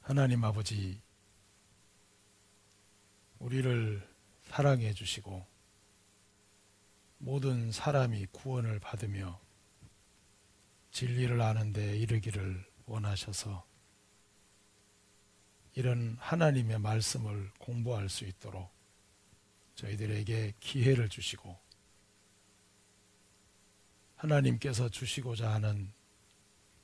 하나님 아버지, 우리를 사랑해 주시고 모든 사람이 구원을 받으며 진리를 아는 데 이르기를 원하셔서 이런 하나님의 말씀을 공부할 수 있도록 저희들에게 기회를 주시고 하나님께서 주시고자 하는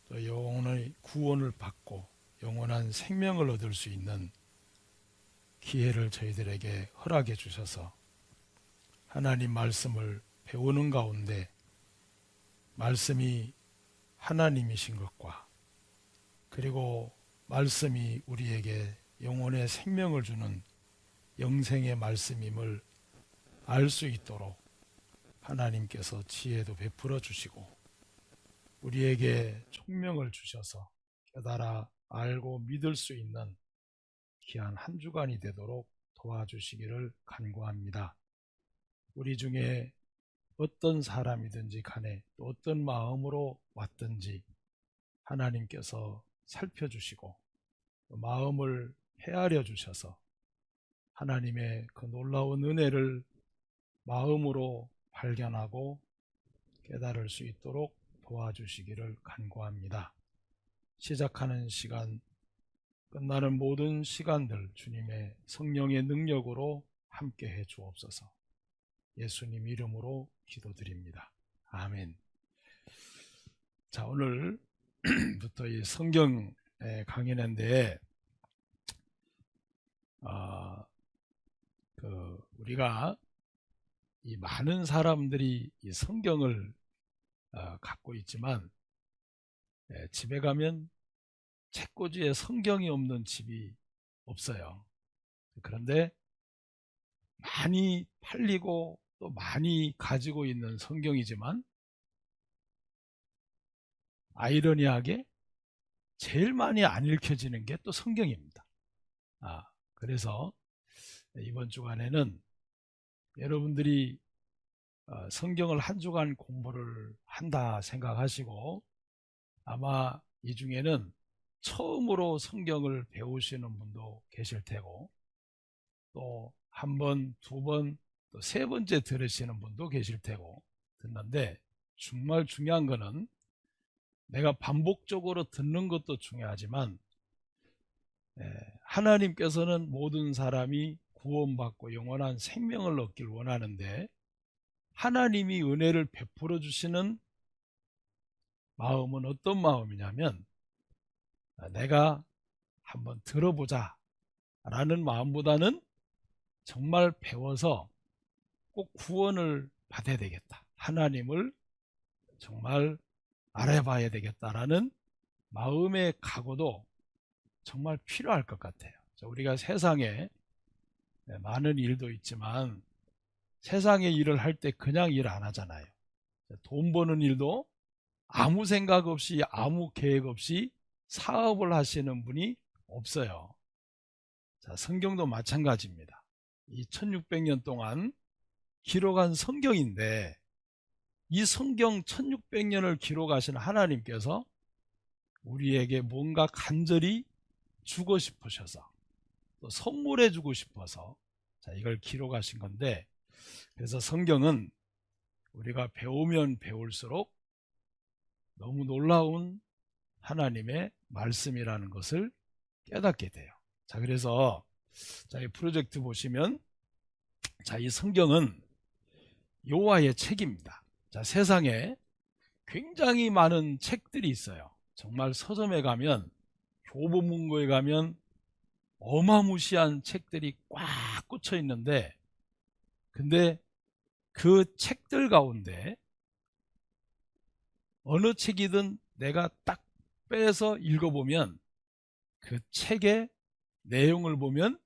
또 영혼의 구원을 받고 영원한 생명을 얻을 수 있는 기회를 저희들에게 허락해 주셔서 하나님 말씀을 배우는 가운데 말씀이 하나님이신 것과 그리고 말씀이 우리에게 영혼의 생명을 주는 영생의 말씀임을 알 수 있도록 하나님께서 지혜도 베풀어 주시고 우리에게 총명을 주셔서 깨달아 알고 믿을 수 있는 귀한 한 주간이 되도록 도와주시기를 간구합니다. 우리 중에 어떤 사람이든지 간에 또 어떤 마음으로 왔든지 하나님께서 살펴주시고 마음을 헤아려 주셔서 하나님의 그 놀라운 은혜를 마음으로 발견하고 깨달을 수 있도록 도와주시기를 간구합니다. 시작하는 시간, 끝나는 모든 시간들 주님의 성령의 능력으로 함께해 주옵소서. 예수님 이름으로 기도드립니다. 아멘. 자, 오늘부터 이 성경 강연인데 우리가 이 많은 사람들이 이 성경을 갖고 있지만 집에 가면 책꽂이에 성경이 없는 집이 없어요. 그런데 많이 팔리고 또 많이 가지고 있는 성경이지만 아이러니하게 제일 많이 안 읽혀지는 게 또 성경입니다. 그래서 이번 주간에는 여러분들이 성경을 한 주간 공부를 한다 생각하시고 아마 이 중에는 처음으로 성경을 배우시는 분도 계실 테고 또 한 번, 두 번, 또 세 번째 들으시는 분도 계실 테고 듣는데 정말 중요한 거는 내가 반복적으로 듣는 것도 중요하지만 하나님께서는 모든 사람이 구원받고 영원한 생명을 얻길 원하는데 하나님이 은혜를 베풀어 주시는 마음은 어떤 마음이냐면 내가 한번 들어보자 라는 마음보다는 정말 배워서 꼭 구원을 받아야 되겠다, 하나님을 정말 알아봐야 되겠다라는 마음의 각오도 정말 필요할 것 같아요. 우리가 세상에 많은 일도 있지만 세상의 일을 할 때 그냥 일 안 하잖아요. 돈 버는 일도 아무 생각 없이 아무 계획 없이 사업을 하시는 분이 없어요. 자, 성경도 마찬가지입니다. 이 1600년 동안 기록한 성경인데 이 성경 1600년을 기록하신 하나님께서 우리에게 뭔가 간절히 주고 싶으셔서 또 선물해 주고 싶어서 이걸 기록하신 건데, 그래서 성경은 우리가 배우면 배울수록 너무 놀라운 하나님의 말씀이라는 것을 깨닫게 돼요. 자, 그래서 이 프로젝트 보시면 이 성경은 여호와의 책입니다. 세상에 굉장히 많은 책들이 있어요. 정말 서점에 가면, 교보문고에 가면 어마무시한 책들이 꽉 꽂혀 있는데, 근데 그 책들 가운데 어느 책이든 내가 딱 빼서 읽어보면 그 책의 내용을 보면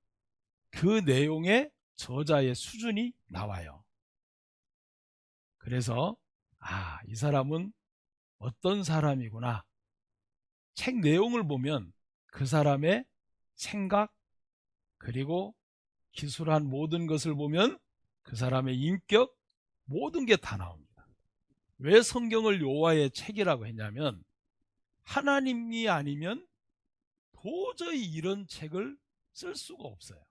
그 내용의 저자의 수준이 나와요. 그래서 이 사람은 어떤 사람이구나, 책 내용을 보면 그 사람의 생각 그리고 기술한 모든 것을 보면 그 사람의 인격, 모든 게 다 나옵니다. 왜 성경을 여호와의 책이라고 했냐면 하나님이 아니면 도저히 이런 책을 쓸 수가 없어요.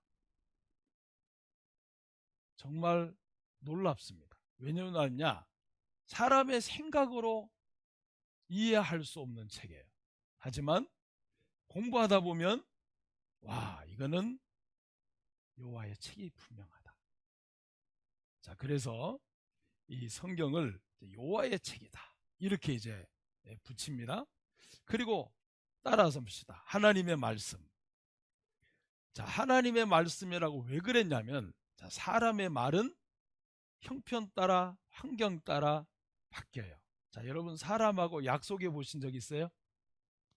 정말 놀랍습니다. 왜냐하냐? 사람의 생각으로 이해할 수 없는 책이에요. 하지만 공부하다 보면 와, 이거는 여호와의 책이 분명하다. 자, 그래서 이 성경을 여호와의 책이다, 이렇게 이제 붙입니다. 그리고 따라서 봅시다. 하나님의 말씀. 자, 하나님의 말씀이라고 왜 그랬냐면, 자, 사람의 말은 형편 따라 환경 따라 바뀌어요. 자, 여러분 사람하고 약속해 보신 적 있어요?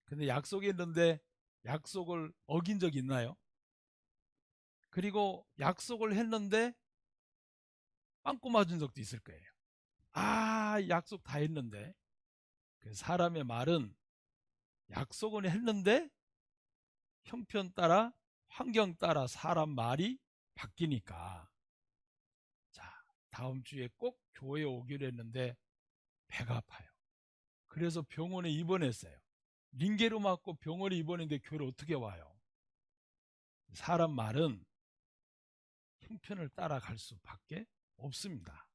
근데 약속했는데 약속을 어긴 적 있나요? 그리고 약속을 했는데 빵꾸 맞은 적도 있을 거예요. 약속 다 했는데. 사람의 말은 약속은 했는데 형편 따라 환경 따라 사람 말이 바뀌니까, 자, 다음 주에 꼭 교회에 오기로 했는데 배가 아파요. 그래서 병원에 입원했어요. 링게로 맞고 병원에 입원했는데 교회를 어떻게 와요? 사람 말은 형편을 따라갈 수밖에 없습니다.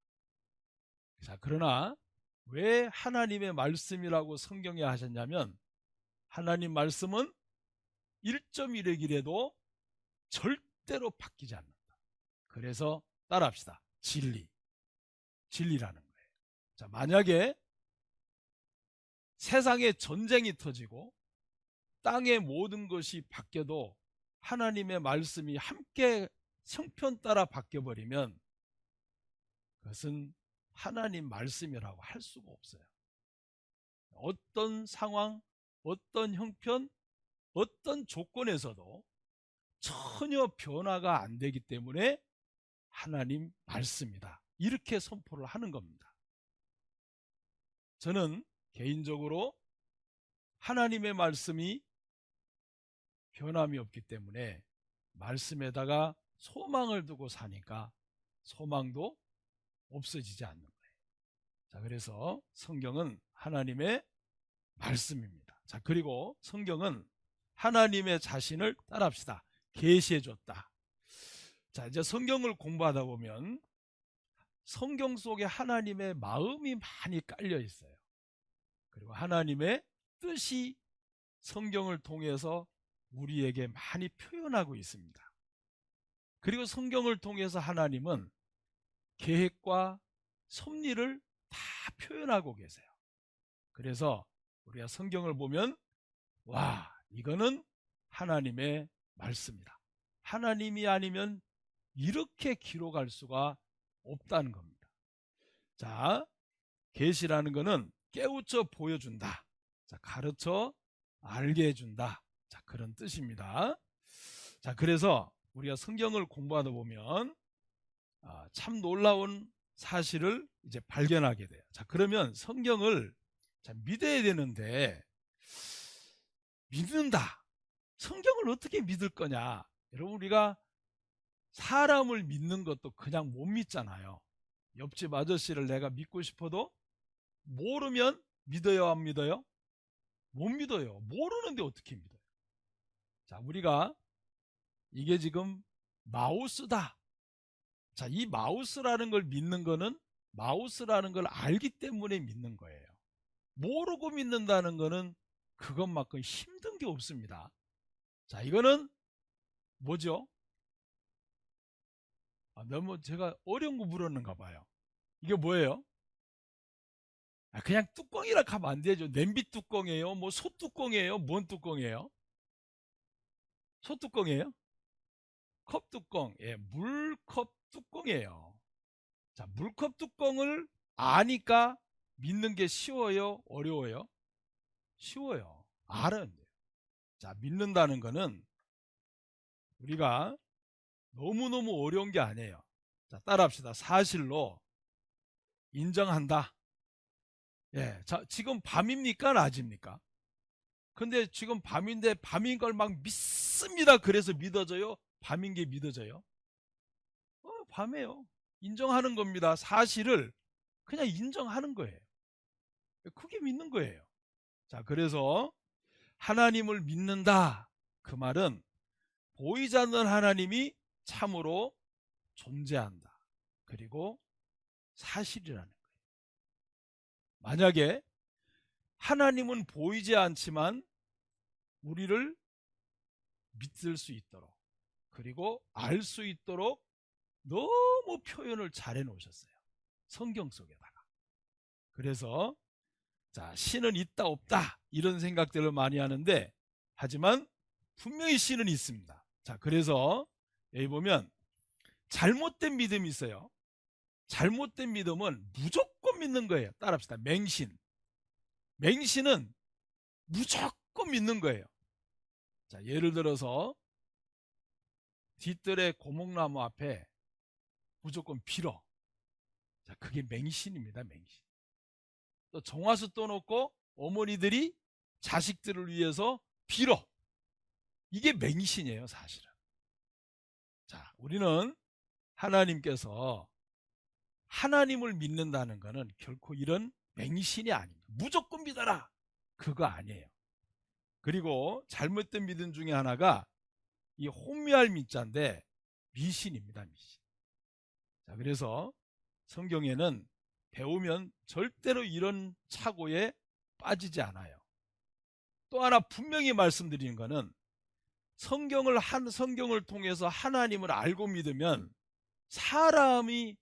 자, 그러나 왜 하나님의 말씀이라고 성경에 하셨냐면, 하나님 말씀은 1.1획이라도 절대로 바뀌지 않는다. 그래서 따라합시다. 진리라는 거예요. 자, 만약에 세상에 전쟁이 터지고 땅의 모든 것이 바뀌어도 하나님의 말씀이 함께 형편 따라 바뀌어버리면 그것은 하나님 말씀이라고 할 수가 없어요. 어떤 상황, 어떤 형편, 어떤 조건에서도 전혀 변화가 안 되기 때문에 하나님 말씀이다, 이렇게 선포를 하는 겁니다. 저는 개인적으로 하나님의 말씀이 변함이 없기 때문에 말씀에다가 소망을 두고 사니까 소망도 없어지지 않는 거예요. 자, 그래서 성경은 하나님의 말씀입니다. 자, 그리고 성경은 하나님의 자신을 따라합시다. 계시해 줬다. 자, 이제 성경을 공부하다 보면 성경 속에 하나님의 마음이 많이 깔려 있어요. 그리고 하나님의 뜻이 성경을 통해서 우리에게 많이 표현하고 있습니다. 그리고 성경을 통해서 하나님은 계획과 섭리를 다 표현하고 계세요. 그래서 우리가 성경을 보면 와, 이거는 하나님의 말씀이다. 하나님이 아니면 이렇게 기록할 수가 없다는 겁니다. 자, 계시라는 것은 깨우쳐 보여준다. 자, 가르쳐 알게 해준다. 자, 그런 뜻입니다. 자, 그래서 우리가 성경을 공부하다 보면 참 놀라운 사실을 이제 발견하게 돼요. 자, 그러면 성경을 믿어야 되는데, 믿는다. 성경을 어떻게 믿을 거냐? 여러분, 우리가 사람을 믿는 것도 그냥 못 믿잖아요. 옆집 아저씨를 내가 믿고 싶어도 모르면 믿어요, 안 믿어요? 못 믿어요. 모르는데 어떻게 믿어요? 자, 우리가 이게 지금 마우스다. 자, 이 마우스라는 걸 믿는 거는 마우스라는 걸 알기 때문에 믿는 거예요. 모르고 믿는다는 거는 그것만큼 힘든 게 없습니다. 자, 이거는 뭐죠? 너무 제가 어려운 거 물었는가 봐요. 이게 뭐예요? 그냥 뚜껑이라 하면 안 되죠. 냄비 뚜껑이에요? 뭐 소뚜껑이에요? 뭔 뚜껑이에요? 소뚜껑이에요? 컵 뚜껑. 예, 물컵 뚜껑이에요. 자, 물컵 뚜껑을 아니까 믿는 게 쉬워요? 어려워요? 쉬워요. 알아야 돼요. 자, 믿는다는 거는 우리가 너무너무 어려운 게 아니에요. 자, 따라합시다. 사실로 인정한다. 예, 자, 지금 밤입니까? 낮입니까? 근데 지금 밤인데 밤인 걸 막 믿습니다. 그래서 믿어져요? 밤인 게 믿어져요? 밤에요. 인정하는 겁니다. 사실을 그냥 인정하는 거예요. 그게 믿는 거예요. 자, 그래서 하나님을 믿는다. 그 말은 보이지 않는 하나님이 참으로 존재한다. 그리고 사실이라는 거예요. 만약에 하나님은 보이지 않지만 우리를 믿을 수 있도록, 그리고 알 수 있도록 너무 표현을 잘 해놓으셨어요. 성경 속에다가. 그래서 자, 신은 있다 없다 이런 생각들을 많이 하는데, 하지만 분명히 신은 있습니다. 자, 그래서 여기 보면 잘못된 믿음이 있어요. 잘못된 믿음은 무조건 믿는 거예요. 따라합시다. 맹신. 맹신은 무조건 믿는 거예요. 자, 예를 들어서 뒤뜰에 고목나무 앞에 무조건 빌어. 자, 그게 맹신입니다. 맹신. 또 정화수 떠놓고 어머니들이 자식들을 위해서 빌어. 이게 맹신이에요, 사실은. 자, 우리는 하나님께서 하나님을 믿는다는 것은 결코 이런 맹신이 아닙니다. 무조건 믿어라. 그거 아니에요. 그리고 잘못된 믿음 중에 하나가 이 혼미할 미자인데 미신입니다. 미신. 자, 그래서 성경에는 배우면 절대로 이런 착오에 빠지지 않아요. 또 하나 분명히 말씀드리는 것은 성경을 통해서 하나님을 알고 믿으면 사람이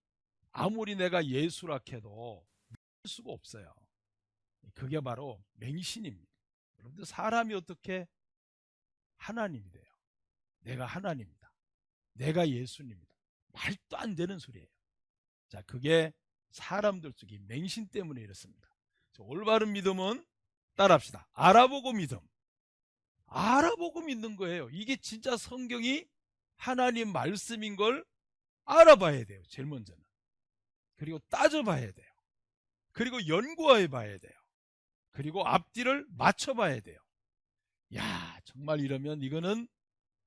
아무리 내가 예수라 해도 믿을 수가 없어요. 그게 바로 맹신입니다. 여러분들, 사람이 어떻게 하나님이 돼요? 내가 하나님이다. 내가 예수님이다. 말도 안 되는 소리예요. 자, 그게 사람들 속에 맹신 때문에 이렇습니다. 올바른 믿음은 따라합시다. 알아보고 믿음. 알아보고 믿는 거예요. 이게 진짜 성경이 하나님 말씀인 걸 알아봐야 돼요. 제일 먼저는. 그리고 따져봐야 돼요. 그리고 연구해 봐야 돼요. 그리고 앞뒤를 맞춰봐야 돼요. 야, 정말 이러면 이거는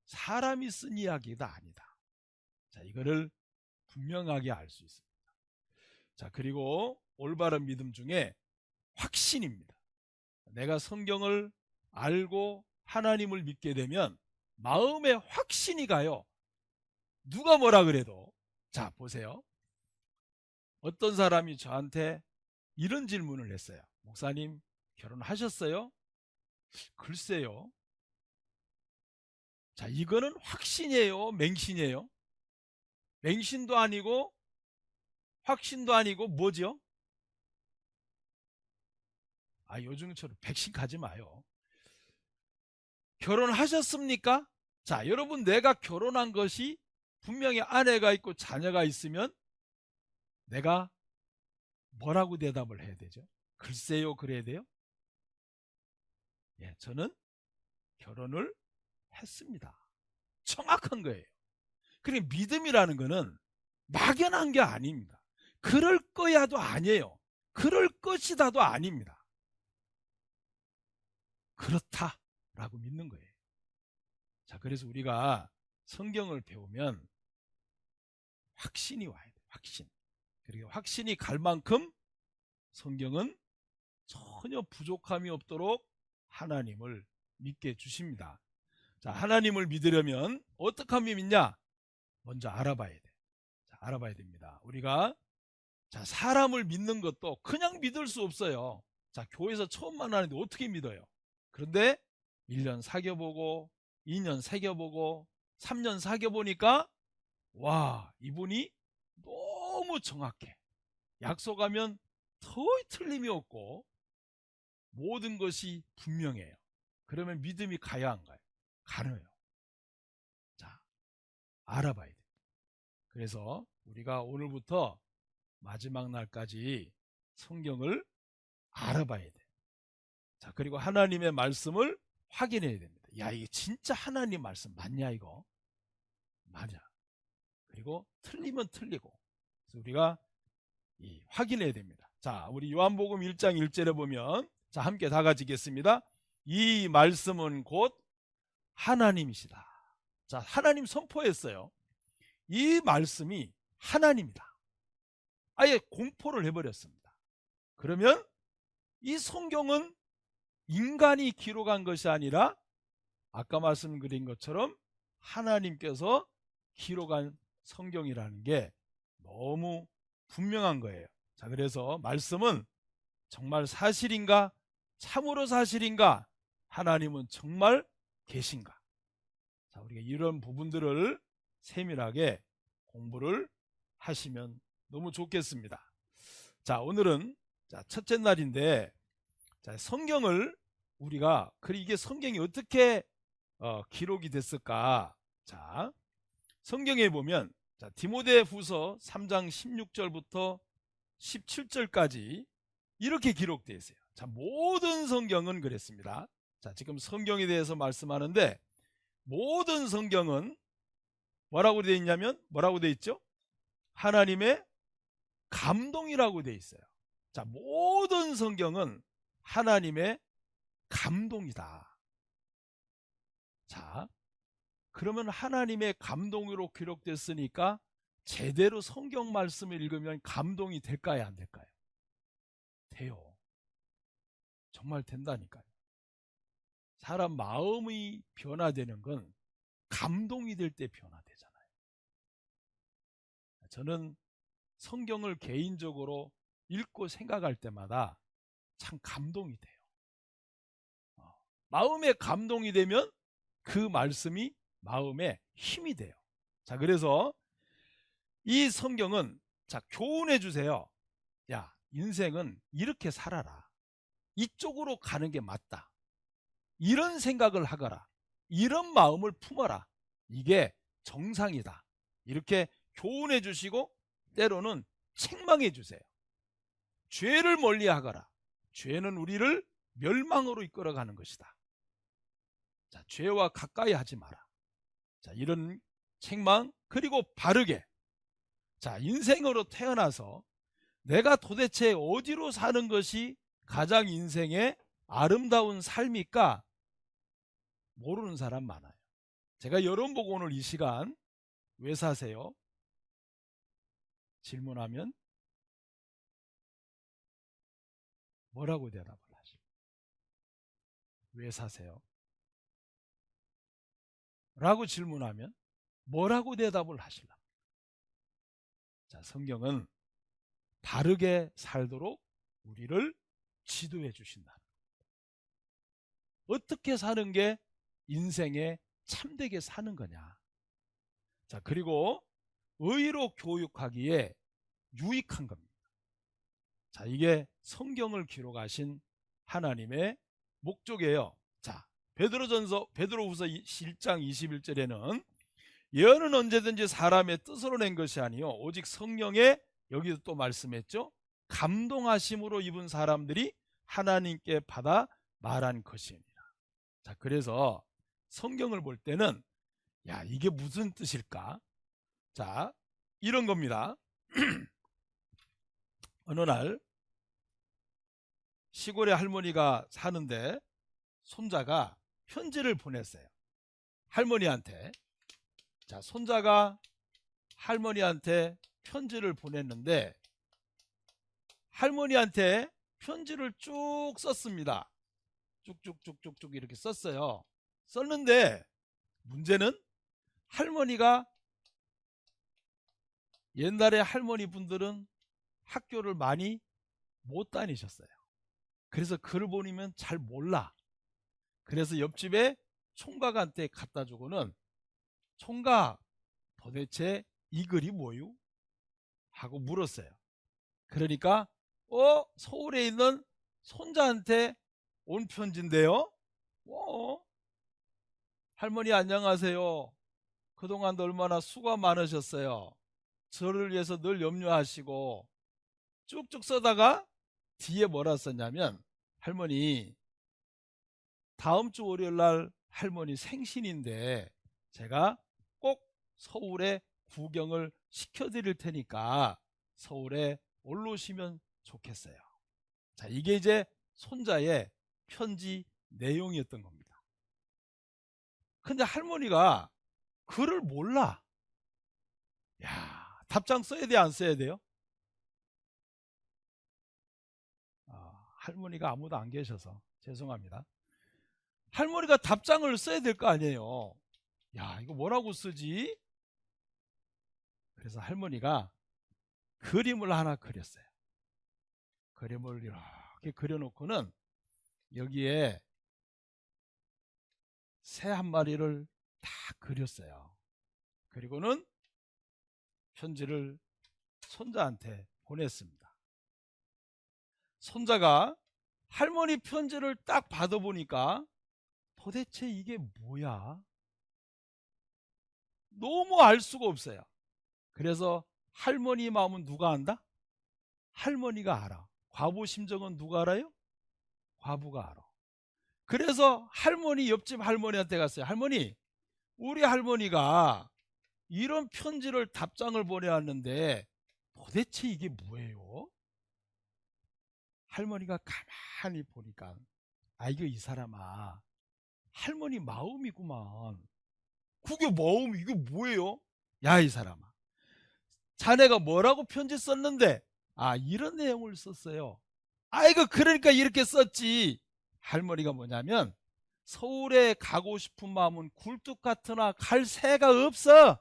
사람이 쓴 이야기가 아니다. 자, 이거를 분명하게 알 수 있습니다. 자, 그리고 올바른 믿음 중에 확신입니다. 내가 성경을 알고 하나님을 믿게 되면 마음에 확신이 가요. 누가 뭐라 그래도. 자, 보세요. 어떤 사람이 저한테 이런 질문을 했어요. 목사님, 결혼하셨어요? 글쎄요. 자, 이거는 확신이에요? 맹신이에요? 맹신도 아니고 확신도 아니고 뭐죠? 요즘처럼 백신 가지 마요. 결혼하셨습니까? 자, 여러분, 내가 결혼한 것이 분명히 아내가 있고 자녀가 있으면 내가 뭐라고 대답을 해야 되죠? 글쎄요, 그래야 돼요? 예, 저는 결혼을 했습니다. 정확한 거예요. 그러니까 믿음이라는 거는 막연한 게 아닙니다. 그럴 거야도 아니에요. 그럴 것이다도 아닙니다. 그렇다라고 믿는 거예요. 자, 그래서 우리가 성경을 배우면 확신이 와야 돼요. 확신. 그리고 확신이 갈 만큼 성경은 전혀 부족함이 없도록 하나님을 믿게 해주십니다. 자, 하나님을 믿으려면 어떻게 하면 믿냐? 먼저 알아봐야 돼요. 자, 알아봐야 됩니다. 우리가 사람을 믿는 것도 그냥 믿을 수 없어요. 자, 교회에서 처음 만나는데 어떻게 믿어요? 그런데 1년 사귀어보고 2년 사귀어보고 3년 사귀어보니까 와, 이분이 너무 정확해. 약속하면 거의 틀림이 없고 모든 것이 분명해요. 그러면 믿음이 가야 안 가요? 가요. 자, 알아봐야 돼요. 그래서 우리가 오늘부터 마지막 날까지 성경을 알아봐야 돼요. 자, 그리고 하나님의 말씀을 확인해야 됩니다. 야, 이게 진짜 하나님 말씀 맞냐 이거? 맞아. 그리고 틀리면 틀리고. 그래서 우리가 확인해야 됩니다. 자, 우리 요한복음 1장 1절에 보면, 자, 함께 다 같이 읽겠습니다. 이 말씀은 곧 하나님이시다. 자, 하나님 선포했어요. 이 말씀이 하나님이다. 아예 공포를 해버렸습니다. 그러면 이 성경은 인간이 기록한 것이 아니라 아까 말씀드린 것처럼 하나님께서 기록한 성경이라는 게 너무 분명한 거예요. 자, 그래서 말씀은 정말 사실인가? 참으로 사실인가? 하나님은 정말 계신가? 자, 우리가 이런 부분들을 세밀하게 공부를 하시면 너무 좋겠습니다. 자, 오늘은 첫째 날인데, 성경을 우리가 이게 성경이 어떻게 기록이 됐을까? 자, 성경에 보면 디모데후서 3장 16절부터 17절까지 이렇게 기록되어 있어요. 자, 모든 성경은 그랬습니다. 자, 지금 성경에 대해서 말씀하는데 모든 성경은 뭐라고 되어 있냐면 뭐라고 되어 있죠? 하나님의 감동이라고 되어 있어요. 자, 모든 성경은 하나님의 감동이다. 자, 그러면 하나님의 감동으로 기록됐으니까 제대로 성경 말씀을 읽으면 감동이 될까요, 안 될까요? 돼요. 정말 된다니까요. 사람 마음이 변화되는 건 감동이 될 때 변화되잖아요. 저는 성경을 개인적으로 읽고 생각할 때마다 참 감동이 돼요. 마음에 감동이 되면 그 말씀이 마음에 힘이 돼요. 자, 그래서 이 성경은 교훈해 주세요. 야, 인생은 이렇게 살아라. 이쪽으로 가는 게 맞다. 이런 생각을 하거라. 이런 마음을 품어라. 이게 정상이다. 이렇게 교훈해 주시고 때로는 책망해 주세요. 죄를 멀리하거라. 죄는 우리를 멸망으로 이끌어가는 것이다. 자, 죄와 가까이 하지 마라. 자, 이런 책망, 그리고 바르게. 자, 인생으로 태어나서 내가 도대체 어디로 사는 것이 가장 인생의 아름다운 삶일까? 모르는 사람 많아요. 제가 여러분 보고 오늘 이 시간 왜 사세요? 질문하면 뭐라고 대답을 하실까요? 왜 사세요? 라고 질문하면 뭐라고 대답을 하실까? 자, 성경은 바르게 살도록 우리를 지도해 주신다. 어떻게 사는 게 인생에 참되게 사는 거냐. 자, 그리고 의로 교육하기에 유익한 겁니다. 자, 이게 성경을 기록하신 하나님의 목적이에요. 자, 베드로후서 1장 21절에는 예언은 언제든지 사람의 뜻으로 낸 것이 아니요 오직 성령의, 여기도 또 말씀했죠, 감동하심으로 입은 사람들이 하나님께 받아 말한 것입니다. 자, 그래서 성경을 볼 때는 야, 이게 무슨 뜻일까? 자, 이런 겁니다. 어느 날 시골에 할머니가 사는데 손자가 편지를 보냈어요. 할머니한테. 자, 손자가 할머니한테 편지를 보냈는데 할머니한테 편지를 쭉 썼습니다. 쭉쭉쭉쭉쭉 이렇게 썼어요. 썼는데 문제는 할머니가, 옛날에 할머니 분들은 학교를 많이 못 다니셨어요. 그래서 글을 보내면 잘 몰라. 그래서 옆집에 총각한테 갖다 주고는, 총각 도대체 이 글이 뭐유? 하고 물었어요. 그러니까 서울에 있는 손자한테 온 편지인데요. 할머니 안녕하세요. 그동안 얼마나 수고 많으셨어요. 저를 위해서 늘 염려하시고. 쭉쭉 써다가 뒤에 뭐라 썼냐면, 할머니 다음 주 월요일 날 할머니 생신인데 제가 꼭 서울에 구경을 시켜드릴 테니까 서울에 올라오시면 좋겠어요. 자, 이게 이제 손자의 편지 내용이었던 겁니다. 근데 할머니가 글을 몰라. 야, 답장 써야 돼, 안 써야 돼요? 할머니가 아무도 안 계셔서 죄송합니다. 할머니가 답장을 써야 될 거 아니에요. 야, 이거 뭐라고 쓰지? 그래서 할머니가 그림을 하나 그렸어요. 그림을 이렇게 그려놓고는 여기에 새 한 마리를 다 그렸어요. 그리고는 편지를 손자한테 보냈습니다. 손자가 할머니 편지를 딱 받아보니까 도대체 이게 뭐야? 너무 알 수가 없어요. 그래서 할머니 마음은 누가 안다? 할머니가 알아. 과부 심정은 누가 알아요? 과부가 알아. 그래서 할머니, 옆집 할머니한테 갔어요. 할머니, 우리 할머니가 이런 편지를 답장을 보내왔는데 도대체 이게 뭐예요? 할머니가 가만히 보니까 이거 이 사람아, 할머니 마음이구만. 그게 마음, 이게 뭐예요? 야, 이 사람아, 자네가 뭐라고 편지 썼는데? 이런 내용을 썼어요. 아이고, 그러니까 이렇게 썼지. 할머니가 뭐냐면, 서울에 가고 싶은 마음은 굴뚝 같으나 갈 새가 없어.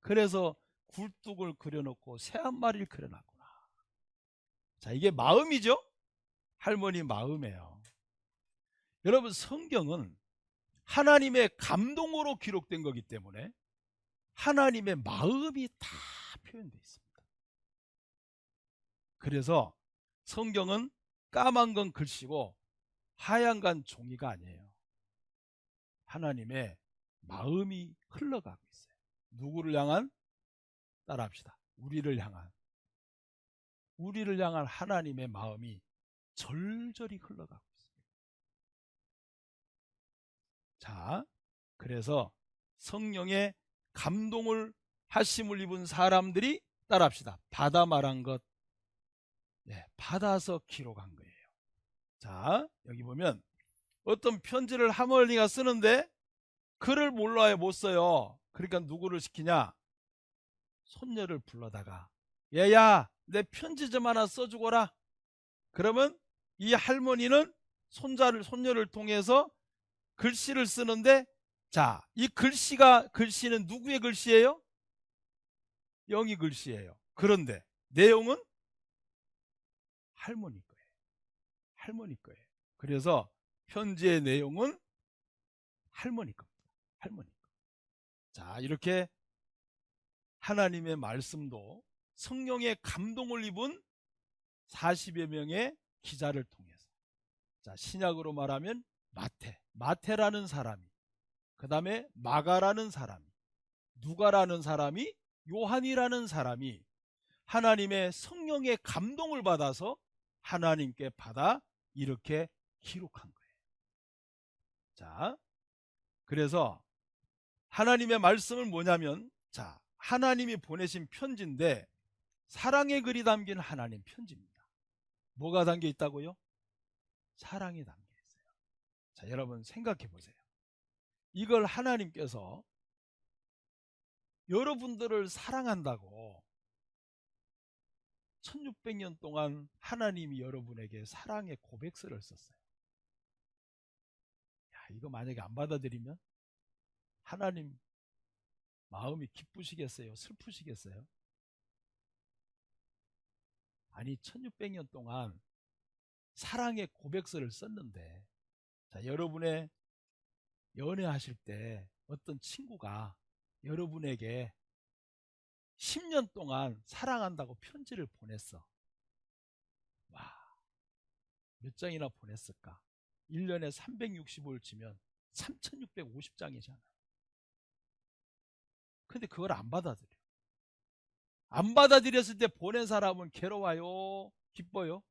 그래서 굴뚝을 그려놓고 새 한 마리를 그려놨구나. 자, 이게 마음이죠? 할머니 마음이에요. 여러분, 성경은 하나님의 감동으로 기록된 거기 때문에 하나님의 마음이 다 표현되어 있습니다. 그래서 성경은 까만 건 글씨고 하얀 건 종이가 아니에요. 하나님의 마음이 흘러가고 있어요. 누구를 향한? 따라합시다. 우리를 향한 하나님의 마음이 절절히 흘러가고 있습니다. 자, 그래서 성령의 감동을 하심을 입은 사람들이 따라합시다. 받아 말한 것, 받아서 기록한 거예요. 자, 여기 보면 어떤 편지를 할머니가 쓰는데 글을 몰라요, 못 써요. 그러니까 누구를 시키냐? 손녀를 불러다가 얘야, 내 편지 좀 하나 써주거라. 그러면 이 할머니는 손녀를 통해서 글씨를 쓰는데, 자, 이 글씨는 누구의 글씨예요? 영희 글씨예요. 그런데 내용은 할머니 거예요. 할머니 거예요. 그래서 편지의 내용은 할머니 겁니다. 할머니 거. 자, 이렇게 하나님의 말씀도 성령의 감동을 입은 40여 명의 기자를 통해서, 자, 신약으로 말하면 마태라는 사람이, 그 다음에 마가라는 사람이, 누가라는 사람이, 요한이라는 사람이 하나님의 성령의 감동을 받아서 하나님께 받아 이렇게 기록한 거예요. 자, 그래서 하나님의 말씀은 뭐냐면, 자, 하나님이 보내신 편지인데 사랑의 글이 담긴 하나님 편지입니다. 뭐가 담겨 있다고요? 사랑이 담겨 있어요. 자, 여러분 생각해 보세요. 이걸 하나님께서 여러분들을 사랑한다고 1600년 동안 하나님이 여러분에게 사랑의 고백서를 썼어요. 이거 만약에 안 받아들이면 하나님 마음이 기쁘시겠어요? 슬프시겠어요? 아니, 1600년 동안 사랑의 고백서를 썼는데, 자, 여러분의 연애하실 때 어떤 친구가 여러분에게 10년 동안 사랑한다고 편지를 보냈어. 와, 몇 장이나 보냈을까? 1년에 365일 치면 3650장이잖아. 근데 그걸 안 받아들여. 안 받아들였을 때 보낸 사람은 괴로워요? 기뻐요?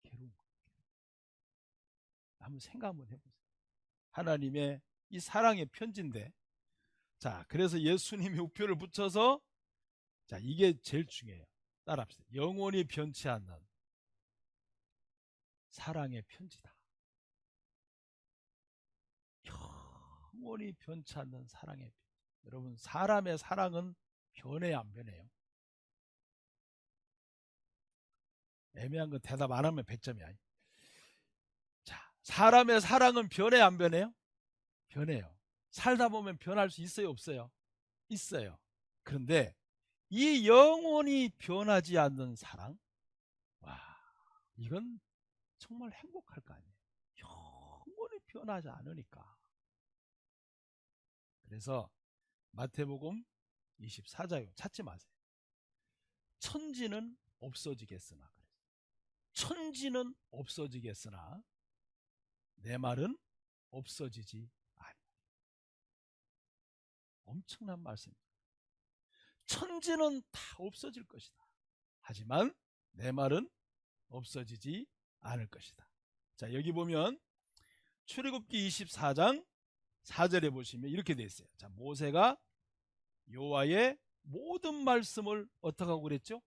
괴로운 거예요. 한번 생각 한번 해보세요. 하나님의 이 사랑의 편지인데, 자, 그래서 예수님이 우표를 붙여서, 자, 이게 제일 중요해요. 따라합시다. 영원히 변치 않는 사랑의 편지다. 영원히 변치 않는 사랑의 편지. 여러분, 사람의 사랑은 변해 안 변해요? 애매한 건 대답 안 하면 100점이야. 자, 사람의 사랑은 변해 안 변해요? 변해요. 살다 보면 변할 수 있어요 없어요? 있어요. 그런데 이 영원히 변하지 않는 사랑, 와, 이건 정말 행복할 거 아니에요. 영원히 변하지 않으니까. 그래서 마태복음 24장 찾지 마세요. 천지는 없어지겠으나, 천지는 없어지겠으나 내 말은 없어지지 않아. 엄청난 말씀입니다. 천지는 다 없어질 것이다. 하지만 내 말은 없어지지 않을 것이다. 자, 여기 보면 출애굽기 24장 4절에 보시면 이렇게 되어 있어요. 자, 모세가 여호와의 모든 말씀을 어떻게 하고 그랬죠?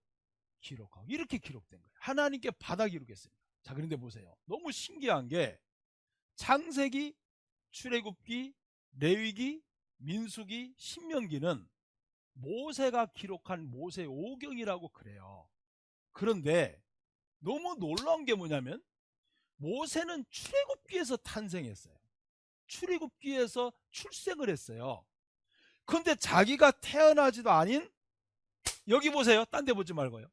기록하고. 이렇게 기록된 거예요. 하나님께 받아 기록했습니다. 자, 그런데 보세요. 너무 신기한 게 창세기, 출애굽기, 레위기, 민수기, 신명기는 모세가 기록한 모세 오경이라고 그래요. 그런데 너무 놀라운 게 뭐냐면 모세는 출애굽기에서 탄생했어요. 출애굽기에서 출생을 했어요. 그런데 자기가 태어나지도 아닌, 여기 보세요. 딴 데 보지 말고요.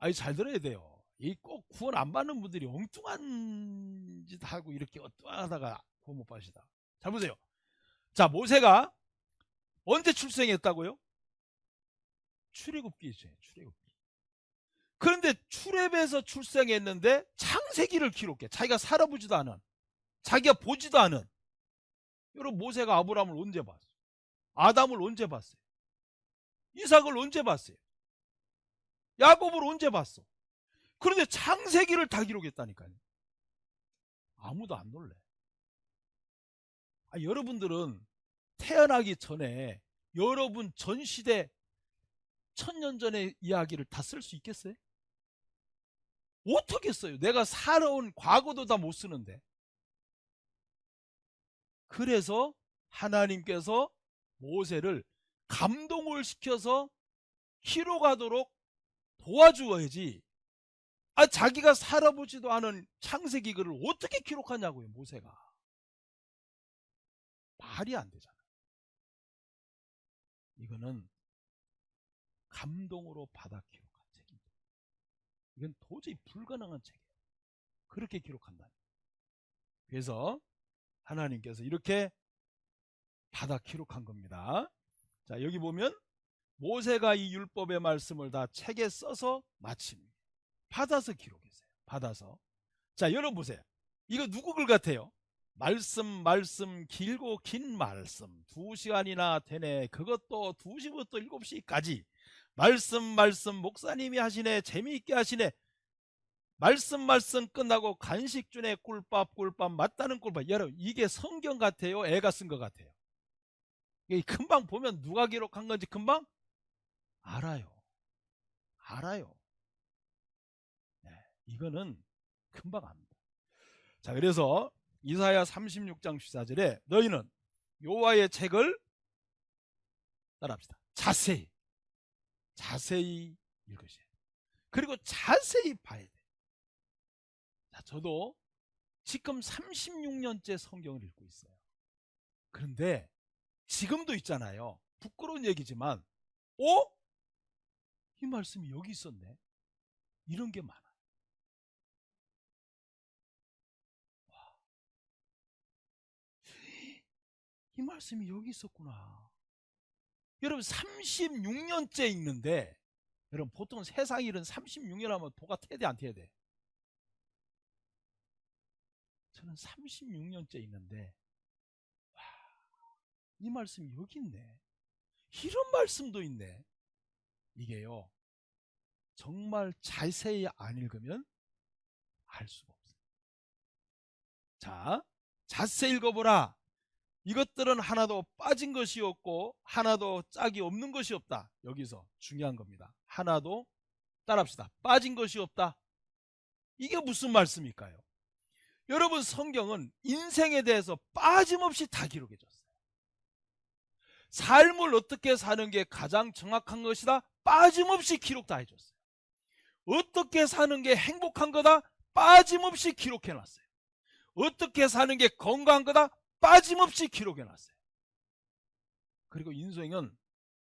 아니, 잘 들어야 돼요. 이 꼭 구원 안 받는 분들이 엉뚱한 짓 하고 이렇게 엉뚱하다가 구원 못 받으시다. 잘 보세요. 자, 모세가 언제 출생했다고요? 출애굽기죠. 출애굽기. 그런데 출애굽에서 출생했는데 창세기를 기록해. 자기가 살아보지도 않은, 자기가 보지도 않은. 여러분, 모세가 아브라함을 언제 봤어요? 아담을 언제 봤어요? 이삭을 언제 봤어요? 야곱을 언제 봤어? 그런데 창세기를 다 기록했다니까요. 아무도 안 놀래. 여러분들은 태어나기 전에 여러분 전 시대 1000년 전의 이야기를 다 쓸 수 있겠어요? 어떻게 써요? 내가 살아온 과거도 다 못 쓰는데. 그래서 하나님께서 모세를 감동을 시켜서 기록하도록 도와주어야지. 자기가 살아보지도 않은 창세기 글을 어떻게 기록하냐고요, 모세가. 말이 안 되잖아요. 이거는 감동으로 받아 기록한 책입니다. 이건 도저히 불가능한 책이에요. 그렇게 기록한다. 그래서 하나님께서 이렇게 받아 기록한 겁니다. 자, 여기 보면 모세가 이 율법의 말씀을 다 책에 써서 마칩니다. 받아서 기록했어요. 받아서. 자, 여러분 보세요. 이거 누구 글 같아요? 말씀 길고 긴 말씀 2시간이나 되네. 그것도 2시부터 7시까지 말씀 목사님이 하시네. 재미있게 하시네. 말씀 끝나고 간식 주네. 꿀밥 맞다는 꿀밥. 여러분, 이게 성경 같아요? 애가 쓴 것 같아요? 이게 금방 보면 누가 기록한 건지 금방 알아요. 네, 이거는 금방 압니다. 자, 그래서 이사야 36장 14절에 너희는 여호와의 책을 따라합시다. 자세히 읽으세요. 그리고 자세히 봐야 돼요. 자, 저도 지금 36년째 성경을 읽고 있어요. 그런데 지금도 있잖아요. 부끄러운 얘기지만 이 말씀이 여기 있었네. 이런 게 많아요. 이 말씀이 여기 있었구나. 여러분, 36년째 읽는데, 여러분 보통 세상 일은 36년 하면 도가 태야 돼 안 태야 돼? 저는 36년째 읽는데 이 말씀이 여기 있네. 이런 말씀도 있네. 이게요, 정말 자세히 안 읽으면 알 수가 없어요. 자, 자세히 읽어보라. 이것들은 하나도 빠진 것이 없고 하나도 짝이 없는 것이 없다. 여기서 중요한 겁니다. 하나도, 따라합시다, 빠진 것이 없다. 이게 무슨 말씀일까요? 여러분, 성경은 인생에 대해서 빠짐없이 다 기록해 줬어요. 삶을 어떻게 사는 게 가장 정확한 것이다, 빠짐없이 기록 다 해줬어요. 어떻게 사는 게 행복한 거다 빠짐없이 기록해 놨어요. 어떻게 사는 게 건강한 거다 빠짐없이 기록해 놨어요. 그리고 인생은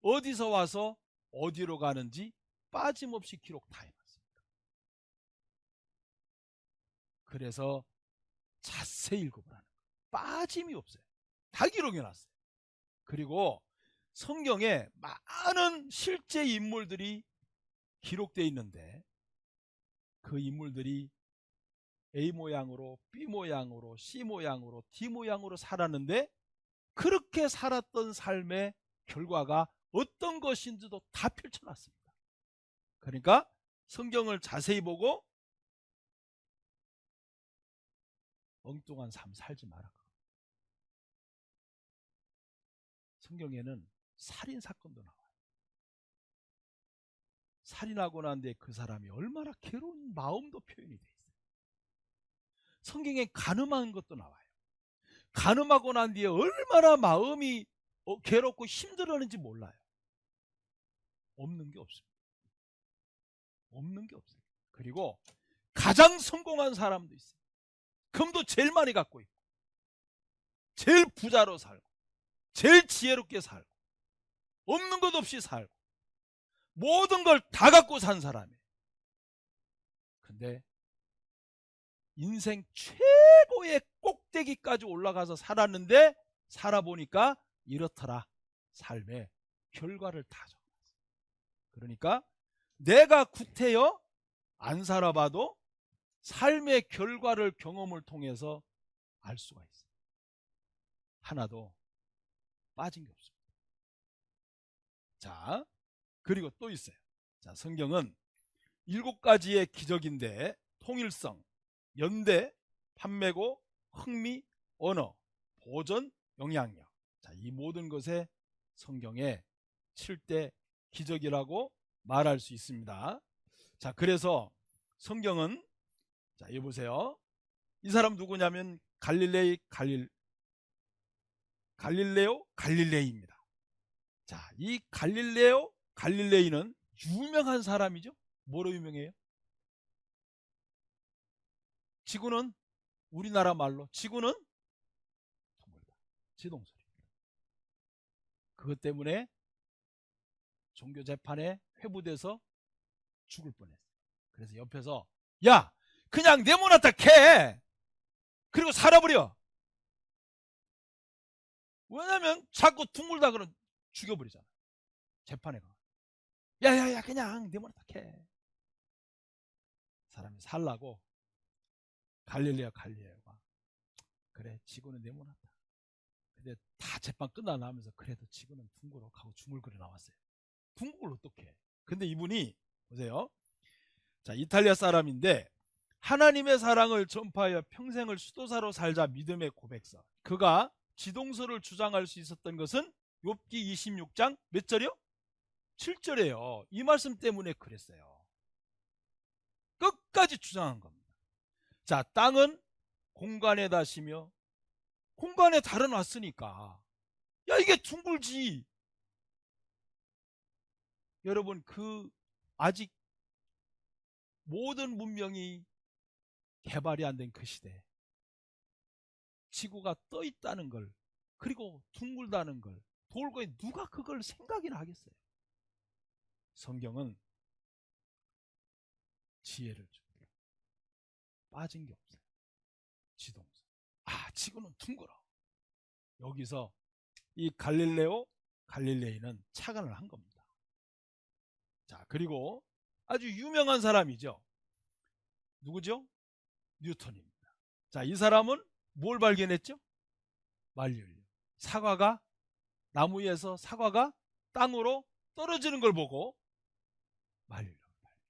어디서 와서 어디로 가는지 빠짐없이 기록 다 해놨습니다. 그래서 자세히 읽어보라는 거예요. 빠짐이 없어요. 다 기록해 놨어요. 그리고 성경에 많은 실제 인물들이 기록되어 있는데 그 인물들이 A 모양으로 B 모양으로 C 모양으로 D 모양으로 살았는데 그렇게 살았던 삶의 결과가 어떤 것인지도 다 펼쳐놨습니다. 그러니까 성경을 자세히 보고 엉뚱한 삶 살지 마라. 성경에는 살인사건도 나와요. 살인하고 난 뒤에 그 사람이 얼마나 괴로운 마음도 표현이 돼 있어요. 성경에 간음한 것도 나와요. 간음하고 난 뒤에 얼마나 마음이 괴롭고 힘들었는지 몰라요. 없는 게 없습니다. 없는 게 없어요. 그리고 가장 성공한 사람도 있어요. 금도 제일 많이 갖고 있고 제일 부자로 살고 제일 지혜롭게 살고 없는 것 없이 살고 모든 걸 다 갖고 산 사람이에요. 근데 인생 최고의 꼭대기까지 올라가서 살았는데 살아보니까 이렇더라. 삶의 결과를 다 적어놨어요. 그러니까 내가 구태여 안 살아봐도 삶의 결과를 경험을 통해서 알 수가 있어요. 하나도 빠진 게 없습니다. 자, 그리고 또 있어요. 자, 성경은 7가지의 기적인데 통일성, 연대, 판매고, 흥미, 언어, 보존, 영향력. 자, 이 모든 것에 성경의 7대 기적이라고 말할 수 있습니다. 자, 그래서 성경은 자, 여기 보세요. 이 사람 누구냐면 갈릴레오 갈릴레이입니다. 자, 이 갈릴레오 갈릴레이는 유명한 사람이죠. 뭐로 유명해요? 지구는 우리나라 말로 지구는 둥글다. 지동설입니다. 그것 때문에 종교 재판에 회부돼서 죽을 뻔했어요. 그래서 옆에서 야 그냥 네모나다 캐 그리고 살아버려. 왜냐면 자꾸 둥글다 그러면 죽여버리잖아. 재판에 가. 야야야 그냥 네모나다 캐. 사람이 살라고 갈릴레오가 그래 지구는 네모나다. 근데 다 재판 끝나고 나면서 그래도 지구는 둥글어 하고 중얼거려 나왔어요. 둥글 어떡해. 근데 이분이 보세요. 자, 이탈리아 사람인데 하나님의 사랑을 전파하여 평생을 수도사로 살자 믿음의 고백서. 그가 지동설을 주장할 수 있었던 것은 욥기 26장 몇 절이요? 7절이에요. 이 말씀 때문에 그랬어요. 끝까지 주장한 겁니다. 자, 땅은 공간에다 시며 공간에 달아놨으니까 야 이게 둥글지. 여러분 그 아직 모든 문명이 개발이 안 된 그 시대 지구가 떠 있다는 걸 그리고 둥글다는 걸 돌고 누가 그걸 생각이나 하겠어요. 성경은 지혜를 줍니다. 빠진 게 없어요. 지동설. 아 지구는 둥글어. 여기서 이 갈릴레이는 착안을 한 겁니다. 자 그리고 아주 유명한 사람이죠. 누구죠? 뉴턴입니다. 자, 이 사람은 뭘 발견했죠? 만류인력. 사과가 나무 위에서 사과가 땅으로 떨어지는 걸 보고 만류인력을 발견.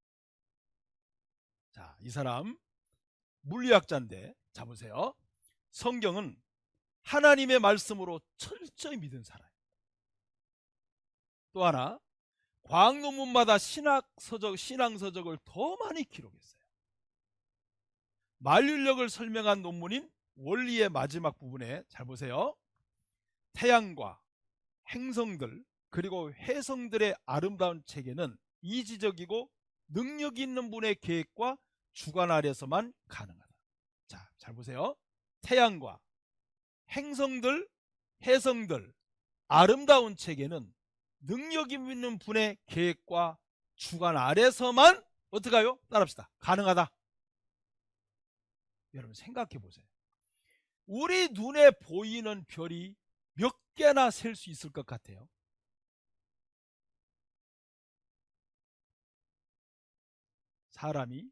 자, 이 사람 물리학자인데 자 보세요. 성경은 하나님의 말씀으로 철저히 믿은 사람입니다. 또 하나 과학 논문마다 신앙서적을 더 많이 기록했어요. 만류인력을 설명한 논문인 원리의 마지막 부분에 잘 보세요. 태양과 행성들 그리고 혜성들의 아름다운 체계는 이지적이고 능력 있는 분의 계획과 주관 아래서만 가능하다. 자, 잘 보세요. 태양과 행성들, 해성들, 아름다운 체계는 능력 있는 분의 계획과 주관 아래서만 어떡해요? 따라합시다. 가능하다. 여러분 생각해 보세요. 우리 눈에 보이는 별이 몇 개나 셀 수 있을 것 같아요? 사람이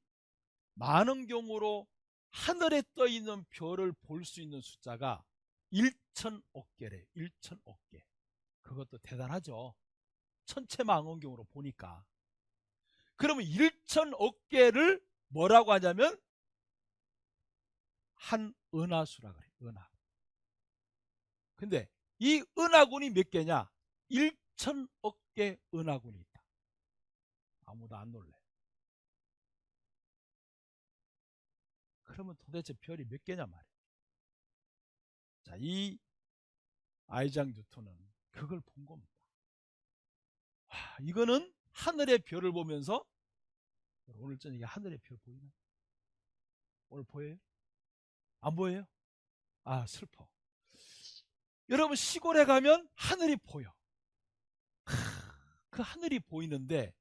많은 경우로 하늘에 떠 있는 별을 볼 수 있는 숫자가 1천억 개래. 1천억 개. 그것도 대단하죠. 천체망원경으로 보니까. 그러면 1천억 개를 뭐라고 하냐면 한 은하수라 그래. 은하. 근데 이 은하군이 몇 개냐? 1천억 개 은하군이 있다. 아무도 안 놀래. 그러면 도대체 별이 몇 개냐 말이야. 자, 이 아이작 뉴턴은 그걸 본 겁니다. 이거는 하늘의 별을 보면서, 오늘 저녁에 하늘의 별 보이나요? 오늘 보여요? 안 보여요? 아, 슬퍼. 여러분 시골에 가면 하늘이 보여. 그 하늘이 보이는데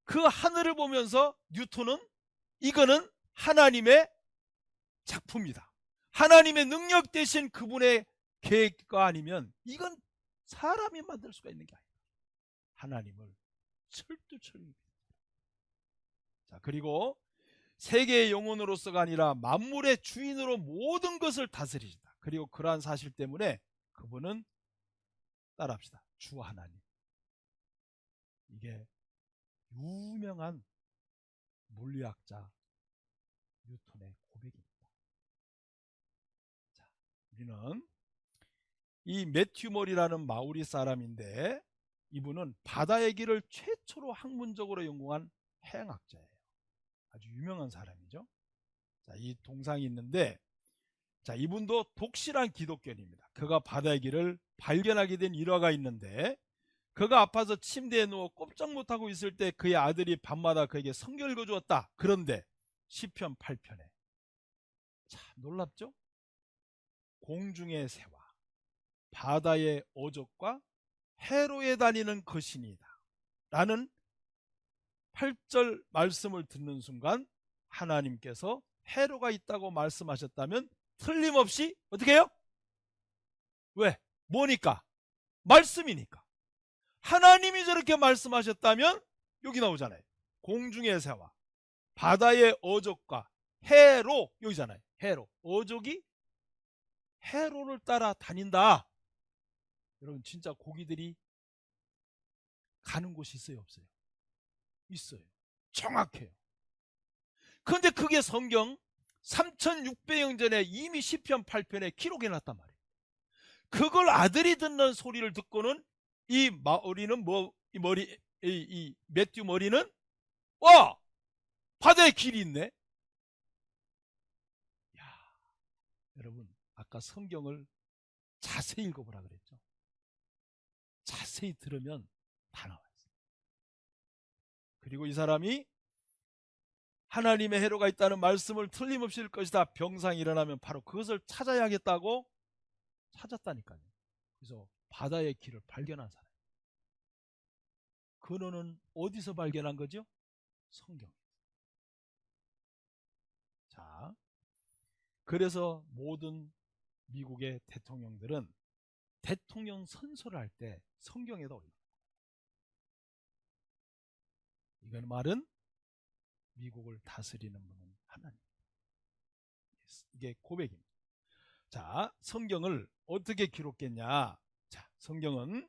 그 하늘을 보면서 뉴턴은 이거는 하나님의 작품이다. 하나님의 능력 대신 그분의 계획가 아니면 이건 사람이 만들 수가 있는 게 아니다. 하나님을 철두철미. 자, 그리고 세계의 영혼으로서가 아니라 만물의 주인으로 모든 것을 다스리시다. 그리고 그러한 사실 때문에 그분은 따라합시다. 주 하나님. 이게 유명한 물리학자 뉴턴의 고백입니다. 자, 우리는 이 매튜 머리라는 마오리 사람인데 이분은 바다의 길을 최초로 학문적으로 연구한 해양학자예요. 아주 유명한 사람이죠. 자, 이 동상이 있는데, 자, 이분도 독실한 기독교인입니다. 그가 바다의 길을 발견하게 된 일화가 있는데, 그가 아파서 침대에 누워 꼼짝 못하고 있을 때 그의 아들이 밤마다 그에게 성경을 읽어주었다. 그런데 시편 8편에 참 놀랍죠? 공중의 새와 바다의 어족과 해로에 다니는 거신이다 라는 8절 말씀을 듣는 순간 하나님께서 해로가 있다고 말씀하셨다면 틀림없이 어떻게 해요? 왜? 뭐니까? 말씀이니까. 하나님이 저렇게 말씀하셨다면 여기 나오잖아요. 공중의 새와 바다의 어족과 해로, 여기잖아요. 해로. 어족이 해로를 따라 다닌다. 여러분 진짜 고기들이 가는 곳이 있어요, 없어요? 있어요. 정확해요. 그런데 그게 성경 3600년 전에 이미 시편 8편에 기록해 놨단 말이에요. 그걸 아들이 듣는 소리를 듣고는 이 머리는 이 매튜 머리는 와! 바다에 길이 있네. 야, 여러분 아까 성경을 자세히 읽어보라 그랬죠. 자세히 들으면 다 나와 있어요. 그리고 이 사람이 하나님의 해로가 있다는 말씀을 틀림없이 읽을 것이다. 병상이 일어나면 바로 그것을 찾아야겠다고 찾았다니까요. 그래서 바다의 길을 발견한 사람. 근원은 어디서 발견한 거죠? 성경. 자, 그래서 모든 미국의 대통령들은 대통령 선서를 할 때 성경에다 올려요. 이건 말은 미국을 다스리는 분은 하나님. 이게 고백입니다. 자, 성경을 어떻게 기록했냐? 자, 성경은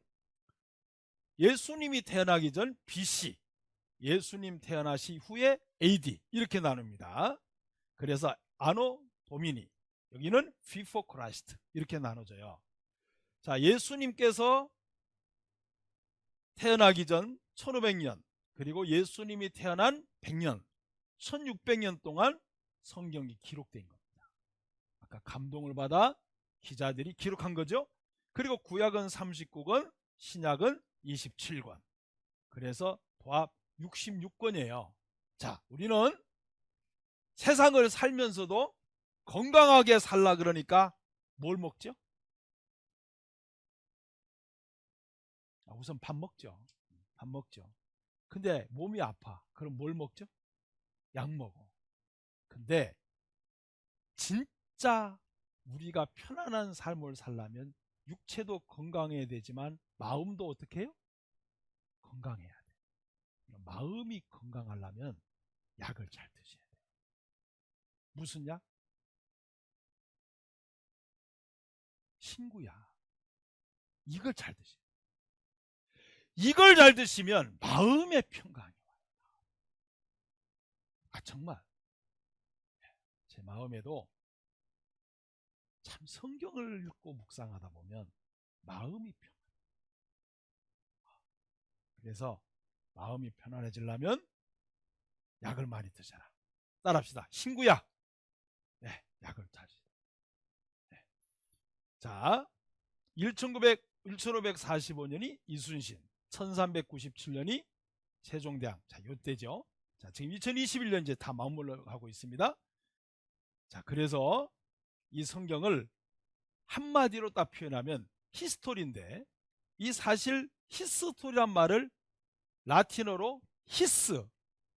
예수님이 태어나기 전 BC, 예수님 태어나시 후에 AD 이렇게 나눕니다. 그래서 아노 도미니, 여기는 before Christ 이렇게 나눠져요. 자, 예수님께서 태어나기 전 1500년, 그리고 예수님이 태어난 100년, 1600년 동안 성경이 기록된 겁니다. 아까 감동을 받아 기자들이 기록한 거죠. 그리고 구약은 39권, 신약은 27권. 그래서 도합 66권이에요. 자, 우리는 세상을 살면서도 건강하게 살라 그러니까 뭘 먹죠? 우선 밥 먹죠. 밥 먹죠. 근데 몸이 아파. 그럼 뭘 먹죠? 약 먹어. 근데 진짜 우리가 편안한 삶을 살려면 육체도 건강해야 되지만 마음도 어떻게 해요? 건강해야 돼. 마음이 건강하려면 약을 잘 드셔야 돼요. 무슨 약? 친구야. 이걸 잘 드셔야 돼요. 이걸 잘 드시면 마음의 평강이 와요. 정말 제 마음에도 참 성경을 읽고 묵상하다 보면 마음이 평안해요. 그래서 마음이 편안해지려면 약을 많이 드셔라. 따라합시다. 친구야. 네, 약을 다시. 네. 자, 1545년이 이순신, 1397년이 세종대왕. 자, 요때죠. 자, 지금 2021년 이제 다 마무리를 하고 있습니다. 자, 그래서 이 성경을 한마디로 딱 표현하면 히스토리인데, 이 사실 히스토리란 말을 라틴어로 히스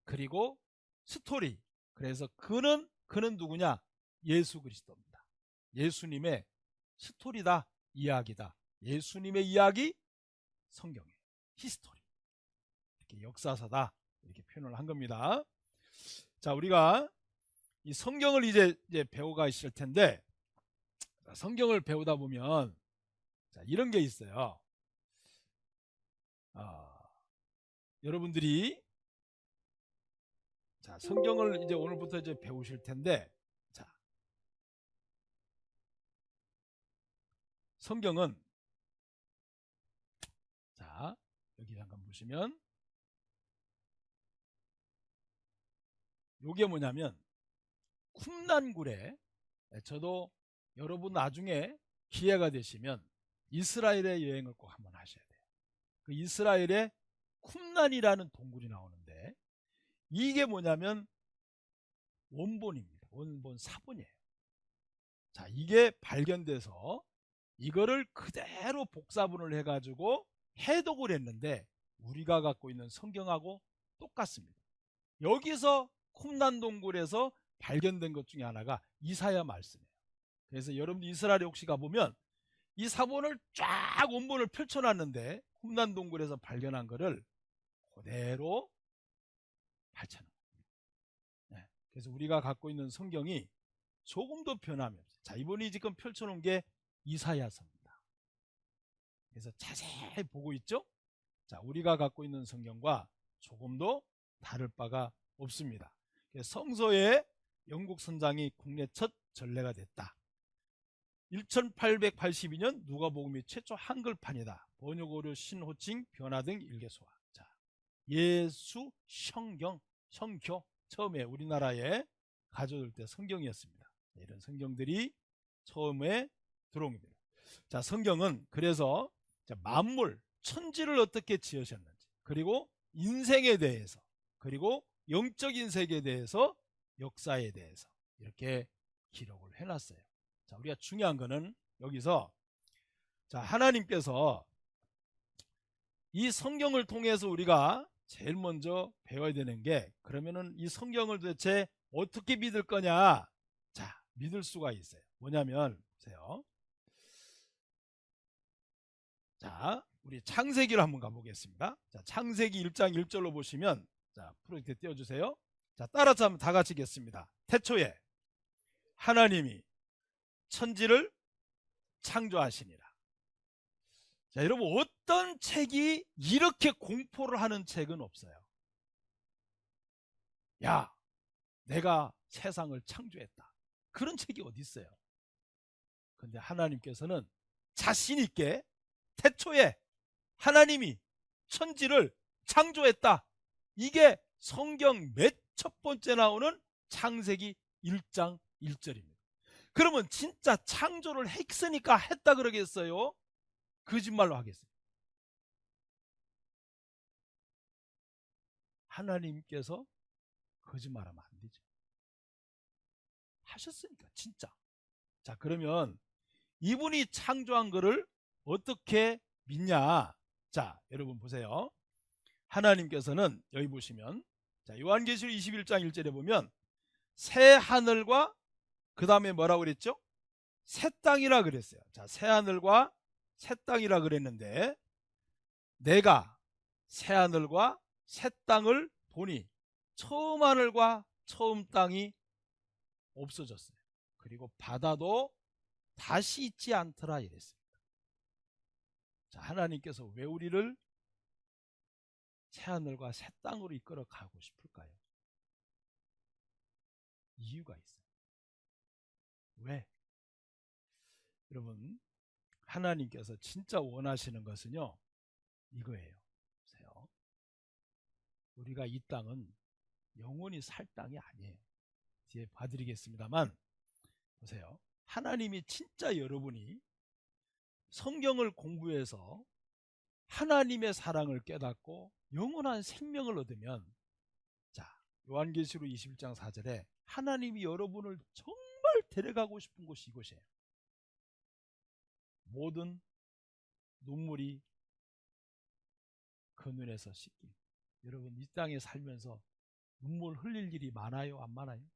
그리고 스토리. 그래서 그는 누구냐? 예수 그리스도입니다. 예수님의 스토리다, 이야기다. 예수님의 이야기, 성경이에요. 히스토리. 이렇게 역사사다. 이렇게 표현을 한 겁니다. 자, 우리가 이 성경을 이제 배워가실 텐데, 성경을 배우다 보면 자, 이런 게 있어요. 여러분들이 자, 성경을 이제 오늘부터 이제 배우실 텐데, 자, 성경은 자, 여기 잠깐 보시면 요게 뭐냐면 쿰란굴에, 저도 여러분 나중에 기회가 되시면 이스라엘의 여행을 꼭 한번 하셔야 돼요. 그 이스라엘에 쿰란이라는 동굴이 나오는데 이게 뭐냐면 원본입니다. 원본 사본이에요. 자, 이게 발견돼서 이거를 그대로 복사본을 해가지고 해독을 했는데 우리가 갖고 있는 성경하고 똑같습니다. 여기서 쿰란 동굴에서 발견된 것 중에 하나가 이사야 말씀이에요. 그래서 여러분들 이스라엘에 혹시 가보면 이 사본을 쫙 원본을 펼쳐놨는데 쿰란 동굴에서 발견한 거를 그대로 발췌한 겁니다. 네. 그래서 우리가 갖고 있는 성경이 조금도 변함이 없어요. 자, 이번이 지금 펼쳐놓은 게 이사야서입니다. 그래서 자세히 보고 있죠? 자, 우리가 갖고 있는 성경과 조금도 다를 바가 없습니다. 성서의 영국 선장이 국내 첫 전례가 됐다. 1882년 누가복음이 최초 한글판이다. 번역어류 신호칭 변화 등 일개소화. 자, 예수 성경 성교 처음에 우리나라에 가져올 때 성경이었습니다. 이런 성경들이 처음에 들어온 겁니다. 자, 성경은 그래서 만물 천지를 어떻게 지으셨는지, 그리고 인생에 대해서, 그리고 영적인 세계에 대해서, 역사에 대해서 이렇게 기록을 해놨어요. 자, 우리가 중요한 거는 여기서 자, 하나님께서 이 성경을 통해서 우리가 제일 먼저 배워야 되는 게, 그러면은 이 성경을 도대체 어떻게 믿을 거냐? 자, 믿을 수가 있어요. 뭐냐면 보세요. 자, 우리 창세기를 한번 가보겠습니다. 자, 창세기 1장 1절로 보시면, 자, 프로젝트 띄워주세요. 자, 따라서 한번 다 같이 읽겠습니다. 태초에 하나님이 천지를 창조하시니라. 자, 여러분, 어떤 책이 이렇게 공포를 하는 책은 없어요. 야, 내가 세상을 창조했다. 그런 책이 어디 있어요? 근데 하나님께서는 자신 있게 태초에 하나님이 천지를 창조했다. 이게 성경 맨 첫 번째 나오는 창세기 1장 1절입니다. 그러면 진짜 창조를 했으니까 했다 그러겠어요? 거짓말로 하겠어요? 하나님께서 거짓말하면 안 되죠. 하셨으니까 진짜. 자, 그러면 이분이 창조한 거를 어떻게 믿냐? 자, 여러분 보세요. 하나님께서는 여기 보시면, 자, 요한계시록 21장 1절에 보면 새 하늘과 그 다음에 뭐라고 그랬죠? 새 땅이라 그랬어요. 자, 새 하늘과 새 땅이라 그랬는데, 내가 새 하늘과 새 땅을 보니 처음 하늘과 처음 땅이 없어졌어요. 그리고 바다도 다시 있지 않더라 이랬습니다. 자, 하나님께서 왜 우리를 새 하늘과 새 땅으로 이끌어 가고 싶을까요? 이유가 있어요. 왜? 여러분, 하나님께서 진짜 원하시는 것은요, 이거예요. 보세요. 우리가 이 땅은 영원히 살 땅이 아니에요. 뒤에 봐드리겠습니다만, 보세요. 하나님이 진짜 여러분이 성경을 공부해서 하나님의 사랑을 깨닫고 영원한 생명을 얻으면, 자, 요한계시록 21장 4절에 하나님이 여러분을 정말 데려가고 싶은 곳이 이곳이에요. 모든 눈물이 그 눈에서 씻김. 여러분, 이 땅에 살면서 눈물 흘릴 일이 많아요? 안 많아요?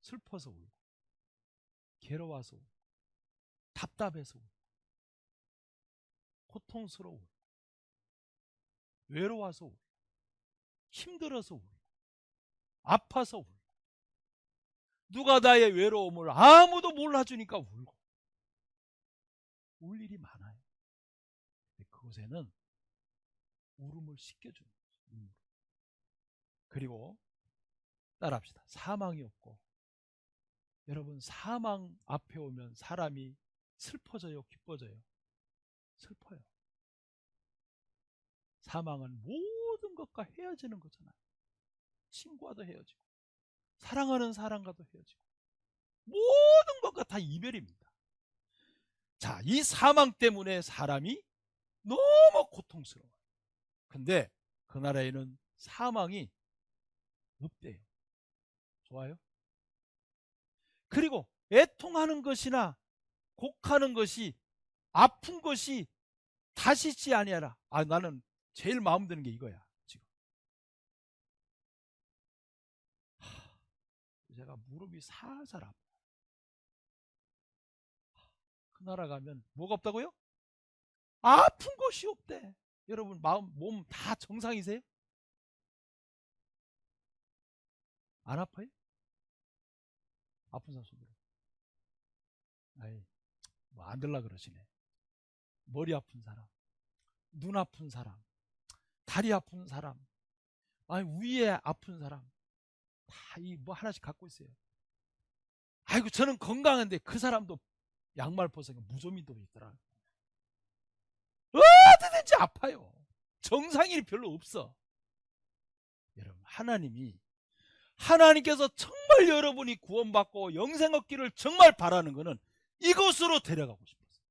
슬퍼서 울고, 괴로워서 울고, 답답해서 울고, 고통스러워 울고, 외로워서 울고, 힘들어서 울고, 아파서 울고, 누가 나의 외로움을 아무도 몰라주니까 울고, 울 일이 많아요. 그곳에는 울음을 씻겨주는 거죠. 그리고 따라합시다. 사망이 없고, 여러분, 사망 앞에 오면 사람이 슬퍼져요, 기뻐져요? 슬퍼요. 사망은 모든 것과 헤어지는 거잖아요. 친구와도 헤어지고, 사랑하는 사람과도 헤어지고, 모든 것과 다 이별입니다. 자, 이 사망 때문에 사람이 너무 고통스러워요. 근데 그 나라에는 사망이 없대요. 좋아요? 그리고 애통하는 것이나 곡하는 것이, 아픈 것이 다시 있지 아니하라. 아, 나는 제일 마음 드는 게 이거야. 지금 제가 무릎이 살살 아파요. 그 나라 가면 뭐가 없다고요? 아픈 것이 없대. 여러분, 마음, 몸 다 정상이세요? 안 아파요? 아픈 사람 손 들어. 아이, 뭐 안 들라 그러시네. 머리 아픈 사람, 눈 아픈 사람, 다리 아픈 사람, 아니 위에 아픈 사람, 다 이 뭐 하나씩 갖고 있어요. 아이고, 저는 건강한데 그 사람도 양말 벗으니까 무좀이도 있더라. 어디든지 아파요. 정상이 별로 없어. 여러분, 하나님께서 정말 여러분이 구원받고 영생 얻기를 정말 바라는 것은 이곳으로 데려가고 싶었어요.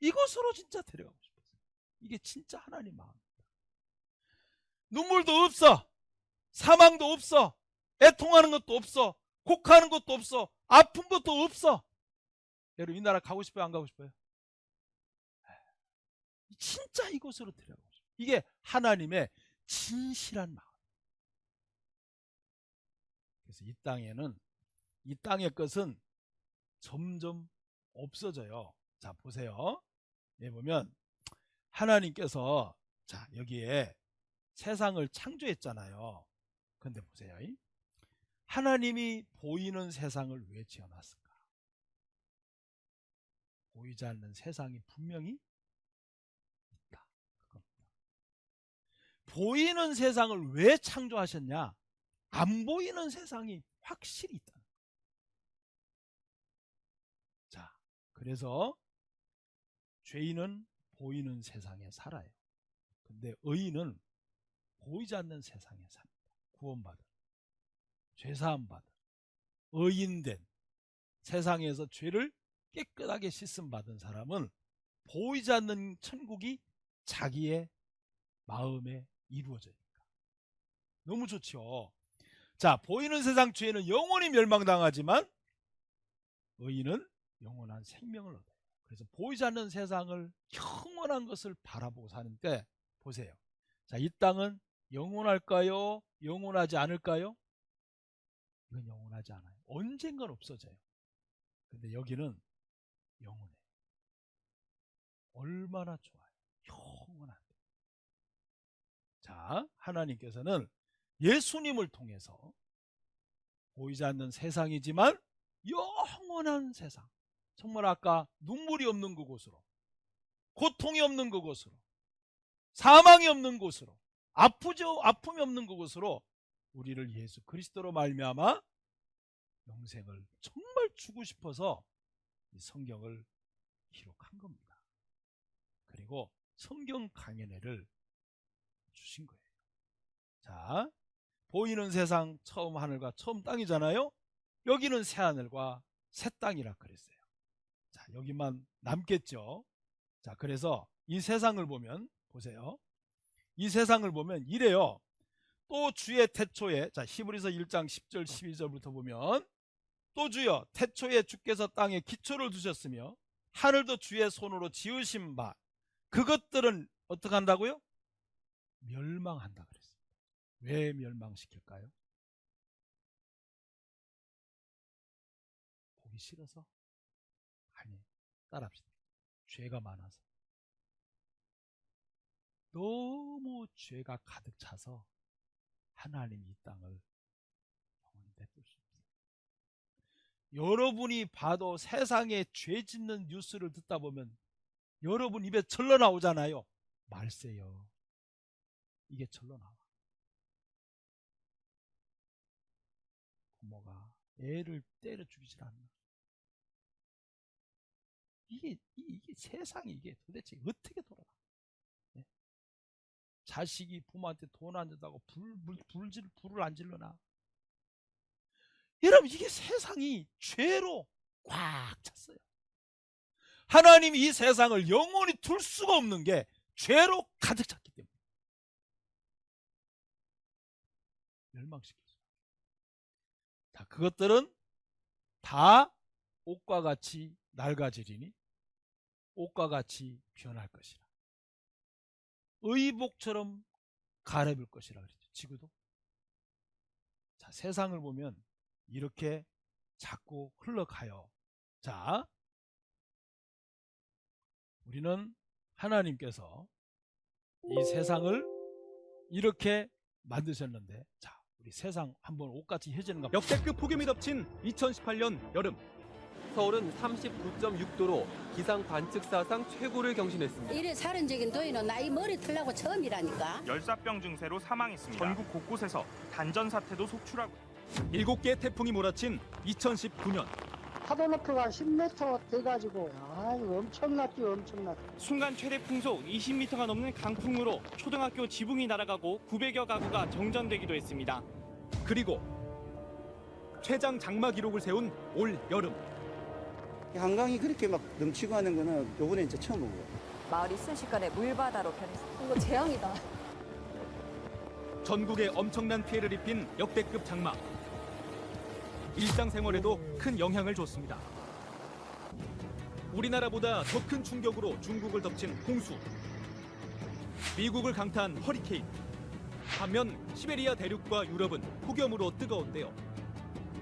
이곳으로 진짜 데려가고 싶었어요. 이게 진짜 하나님 마음입니다. 눈물도 없어, 사망도 없어, 애통하는 것도 없어, 곡하는 것도 없어, 아픈 것도 없어. 여러분, 이 나라 가고 싶어요? 안 가고 싶어요? 진짜 이곳으로 데려가고 싶어요. 이게 하나님의 진실한 마음. 그래서 이 땅에는, 이 땅의 것은 점점 없어져요. 자, 보세요. 여기 보면 하나님께서, 자, 여기에 세상을 창조했잖아요. 근데 보세요. 하나님이 보이는 세상을 왜 지어놨을까? 보이지 않는 세상이 분명히 있다. 그겁니다. 보이는 세상을 왜 창조하셨냐? 안 보이는 세상이 확실히 있다. 자, 그래서 죄인은 보이는 세상에 살아요. 근데 의인은 보이지 않는 세상에 삽니다. 구원받은, 죄사함 받은, 의인된, 세상에서 죄를 깨끗하게 씻음 받은 사람은 보이지 않는 천국이 자기의 마음에 이루어져요. 너무 좋죠. 자, 보이는 세상 죄는 영원히 멸망당하지만 의인은 영원한 생명을 얻어요. 그래서 보이지 않는 세상을 영원한 것을 바라보고 사는데 보세요. 자, 이 땅은 영원할까요? 영원하지 않을까요? 이건 영원하지 않아요. 언젠간 없어져요. 근데 여기는 영원해요. 얼마나 좋아요. 영원한. 자, 하나님께서는 예수님을 통해서 보이지 않는 세상이지만 영원한 세상, 정말 아까 눈물이 없는 그곳으로, 고통이 없는 그곳으로, 사망이 없는 곳으로, 아픔이 없는 그곳으로 우리를 예수 그리스도로 말미암아 영생을 정말 주고 싶어서 이 성경을 기록한 겁니다. 그리고 성경 강연회를 주신 거예요. 자, 보이는 세상 처음 하늘과 처음 땅이잖아요. 여기는 새 하늘과 새 땅이라 그랬어요. 자, 여기만 남겠죠. 자, 그래서 이 세상을 보면 보세요. 이 세상을 보면 이래요. 또 주의 태초에, 자, 히브리서 1장 10절 12절부터 보면 또 주여 태초에 주께서 땅에 기초를 두셨으며 하늘도 주의 손으로 지으신 바 그것들은 어떻게 한다고요? 멸망한다 그랬습니다. 왜 멸망시킬까요? 보기 싫어서? 아니, 따라합시다. 죄가 많아서. 너무 죄가 가득 차서 하나님이 이 땅을 영원히 냅둘 수 없어요. 여러분이 봐도 세상에 죄 짓는 뉴스를 듣다 보면 여러분 입에 절로 나오잖아요. 말세요. 이게 절로 나와. 부모가 애를 때려 죽이질 않나. 이게 세상이 이게 도대체 어떻게 돌아가? 네? 자식이 부모한테 돈 안 준다고 불을 안 질러나? 여러분, 이게 세상이 죄로 꽉 찼어요. 하나님이 이 세상을 영원히 둘 수가 없는 게 죄로 가득 찼기 때문에 멸망시켰어요. 자, 그것들은 다 옷과 같이 낡아지리니 옷과 같이 변할 것이라. 의복처럼 갈아입을 것이라 그랬죠. 지구도. 자, 세상을 보면 이렇게 자꾸 흘러가요. 자, 우리는 하나님께서 이 세상을 이렇게 만드셨는데, 자, 우리 세상 한번 옷같이 혀지는 거. 역대급 폭염이 덮친 2018년 여름. 서울은 39.6도로 기상 관측 사상 최고를 경신했습니다. 이래 살인적인 도인은 나이 머리 틀라고 처음이라니까. 열사병 증세로 사망했습니다. 전국 곳곳에서 단전 사태도 속출하고 7개의 태풍이 몰아친 2019년. 파도 높이가 10m 돼가지고 이거 엄청났지 엄청났지. 순간 최대 풍속 20m가 넘는 강풍으로 초등학교 지붕이 날아가고 900여 가구가 정전되기도 했습니다. 그리고 최장 장마 기록을 세운 올 여름. 한강이 그렇게 막 넘치고 하는 거는 요번에 진짜 처음 본 거예요. 마을이 순식간에 물바다로 변했습니다. 이거 재앙이다. 전국에 엄청난 피해를 입힌 역대급 장마. 일상생활에도 큰 영향을 줬습니다. 우리나라보다 더 큰 충격으로 중국을 덮친 홍수. 미국을 강타한 허리케인. 반면 시베리아 대륙과 유럽은 폭염으로 뜨거웠대요.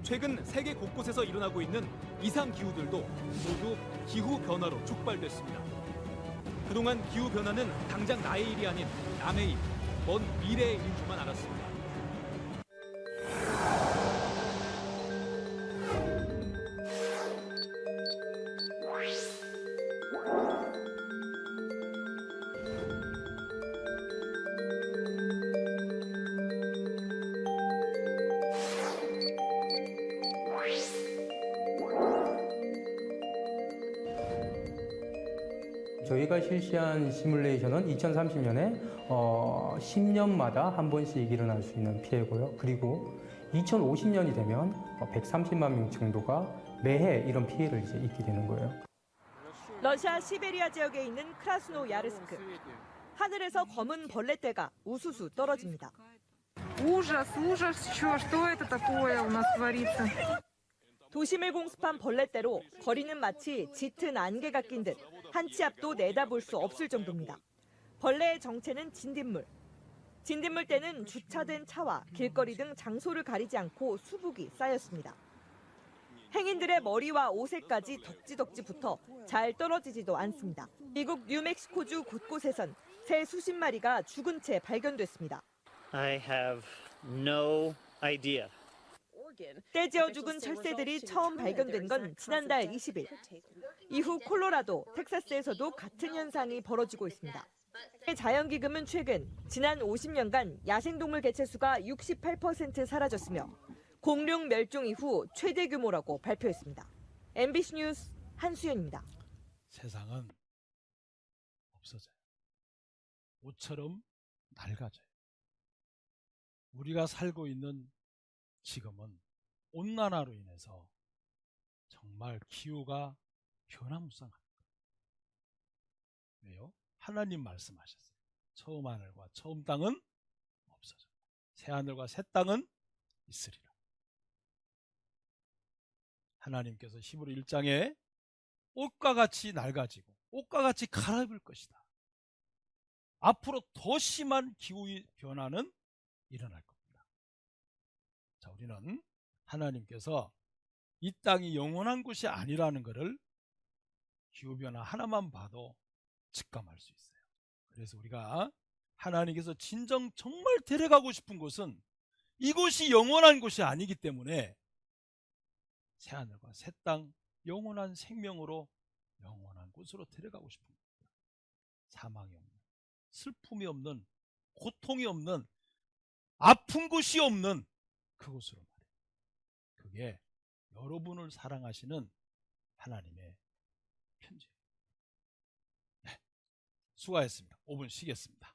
최근 세계 곳곳에서 일어나고 있는 이상기후들도 모두 기후변화로 촉발됐습니다. 그동안 기후변화는 당장 나의 일이 아닌 남의 일, 먼 미래의 일인 줄만 알았습니다. 저희가 실시한 시뮬레이션은 2030년에 10년마다 한 번씩 일어날 수 있는 피해고요. 그리고 2050년이 되면 130만 명 정도가 매해 이런 피해를 이제 입게 되는 거예요. 러시아 시베리아 지역에 있는 크라스노야르스크. 하늘에서 검은 벌레떼가 우수수 떨어집니다. Ужас, ужас, что это такое у нас творится? 도심을 공습한 벌레떼로 거리는 마치 짙은 안개가 낀 듯 한 치 앞도 내다볼 수 없을 정도입니다. 벌레의 정체는 진딧물. 진딧물떼는 주차된 차와 길거리 등 장소를 가리지 않고 수북이 쌓였습니다. 행인들의 머리와 옷에까지 덕지덕지 붙어 잘 떨어지지도 않습니다. 미국 뉴멕시코주 곳곳에선 새 수십 마리가 죽은 채 발견됐습니다. I have no idea. 떼지어 죽은 철새들이 처음 발견된 건 지난달 20일. 이후 콜로라도, 텍사스에서도 같은 현상이 벌어지고 있습니다. 자연기금은 최근 지난 50년간 야생동물 개체수가 68% 사라졌으며 공룡 멸종 이후 최대 규모라고 발표했습니다. MBC 뉴스 한수연입니다. 세상은 없어져요. 옷처럼 낡아져요. 우리가 살고 있는 지금은 온난화로 인해서 정말 기후가 변화무쌍합니다. 왜요? 하나님 말씀하셨어요. 처음 하늘과 처음 땅은 없어져. 새 하늘과 새 땅은 있으리라. 하나님께서 히브리 1장에 옷과 같이 낡아지고 옷과 같이 갈아입을 것이다. 앞으로 더 심한 기후 변화는 일어날 겁니다. 자, 우리는 하나님께서 이 땅이 영원한 곳이 아니라는 것을 기후변화 하나만 봐도 직감할 수 있어요. 그래서 우리가 하나님께서 진정 정말 데려가고 싶은 곳은 이곳이 영원한 곳이 아니기 때문에 새하늘과 새 땅, 영원한 생명으로 영원한 곳으로 데려가고 싶은 겁니다. 사망이 없는, 슬픔이 없는, 고통이 없는, 아픈 곳이 없는 그곳으로 말이에요. 그게 여러분을 사랑하시는 하나님의 편지예요. 네, 수고하셨습니다. 5분 쉬겠습니다.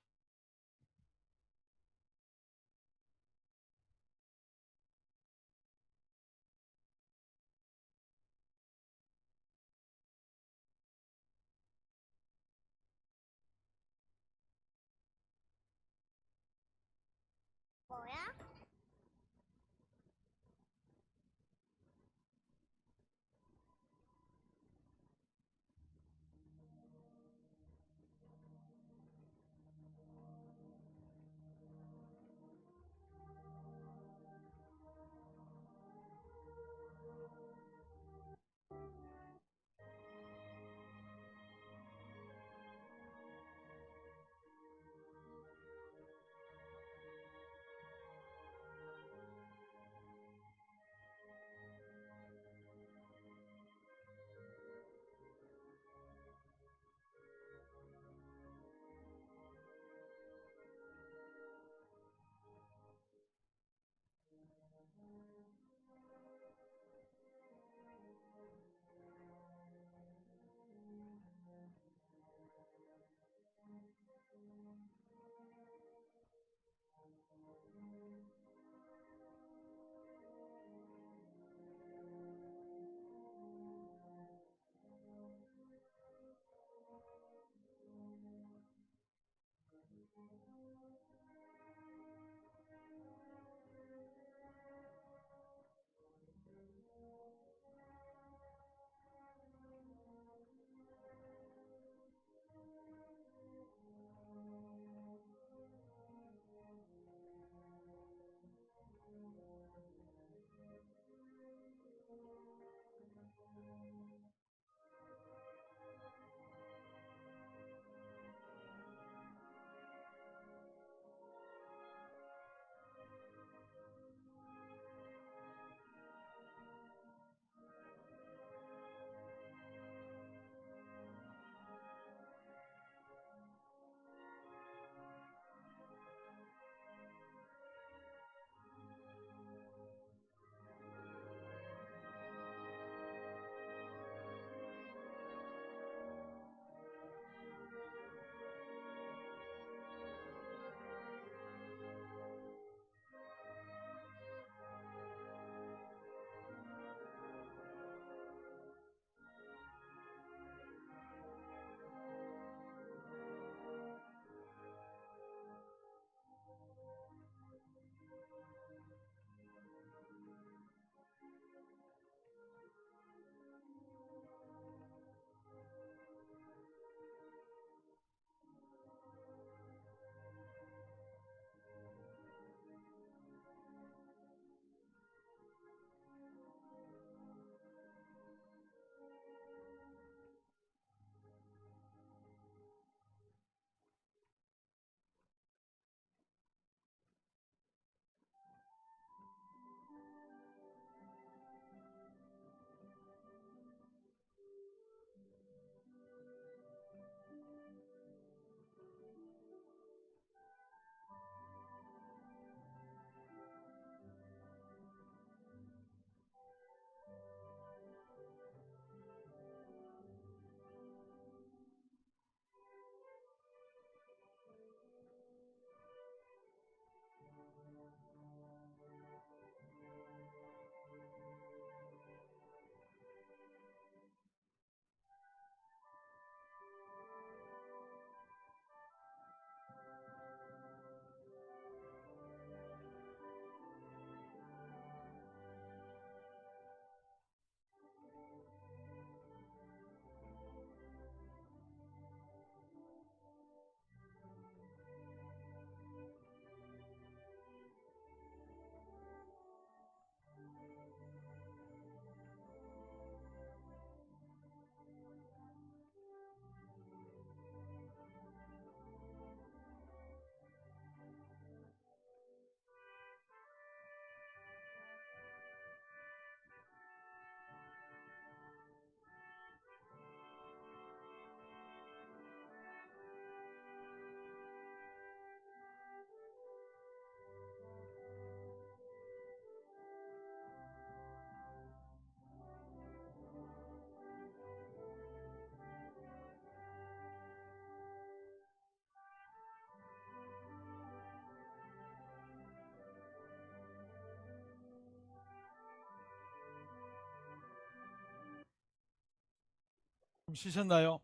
좀 쉬셨나요?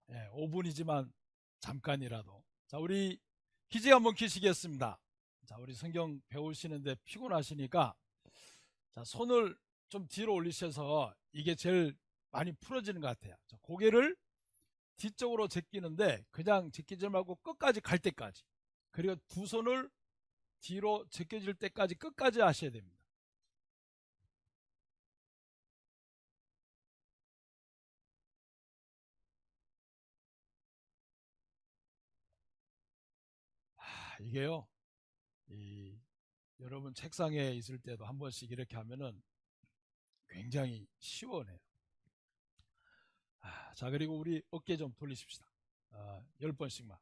5분이지만 잠깐이라도. 자, 우리 기지 한번 키시겠습니다. 자, 우리 성경 배우시는데 피곤하시니까 자, 손을 좀 뒤로 올리셔서 이게 제일 많이 풀어지는 것 같아요. 자, 고개를 뒤쪽으로 제끼는데 그냥 제끼지 말고 끝까지 갈 때까지. 그리고 두 손을 뒤로 제껴질 때까지 끝까지 하셔야 됩니다. 이게요, 여러분 책상에 있을 때도 한 번씩 이렇게 하면은 굉장히 시원해요. 자, 그리고 우리 어깨 좀 돌리십시다. 10번씩만.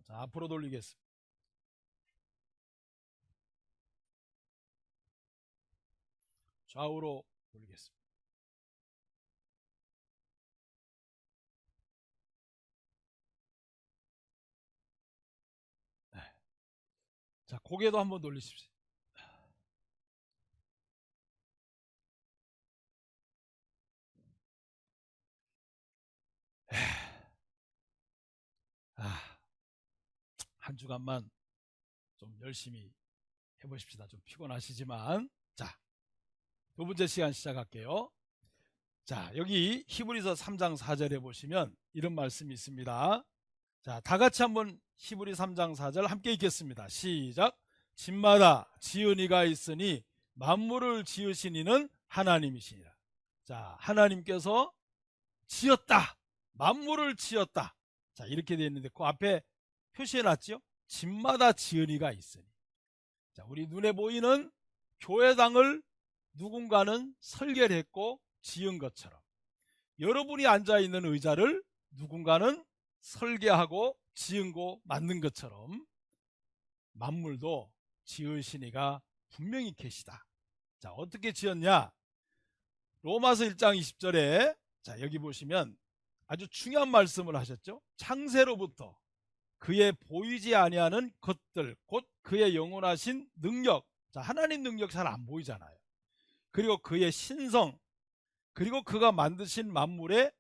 자, 앞으로 돌리겠습니다. 좌우로 돌리겠습니다. 네. 자, 고개도 한번 돌리십시오. 한 주간만 좀 열심히 해보십시다. 좀 피곤하시지만. 자, 두 번째 시간 시작할게요. 자, 여기 히브리서 3장 4절에 보시면 이런 말씀이 있습니다. 자, 다 같이 한번 히브리 3장 4절 함께 읽겠습니다. 시작. 집마다 지은 이가 있으니 만물을 지으신 이는 하나님이시니라. 자, 하나님께서 지었다. 만물을 지었다. 자, 이렇게 되어 있는데 그 앞에 표시해놨죠. 집마다 지은 이가 있으니. 자, 우리 눈에 보이는 교회당을 누군가는 설계를 했고 지은 것처럼 여러분이 앉아있는 의자를 누군가는 설계하고 지은 거 만든 것처럼 만물도 지으신 이가 분명히 계시다. 자, 어떻게 지었냐? 로마서 1장 20절에 자, 여기 보시면 아주 중요한 말씀을 하셨죠. 창세로부터 그의 보이지 아니하는 것들, 곧 그의 영원하신 능력. 자, 하나님 능력 잘 안 보이잖아요. 그리고 그의 신성, 그리고 그가 만드신 만물에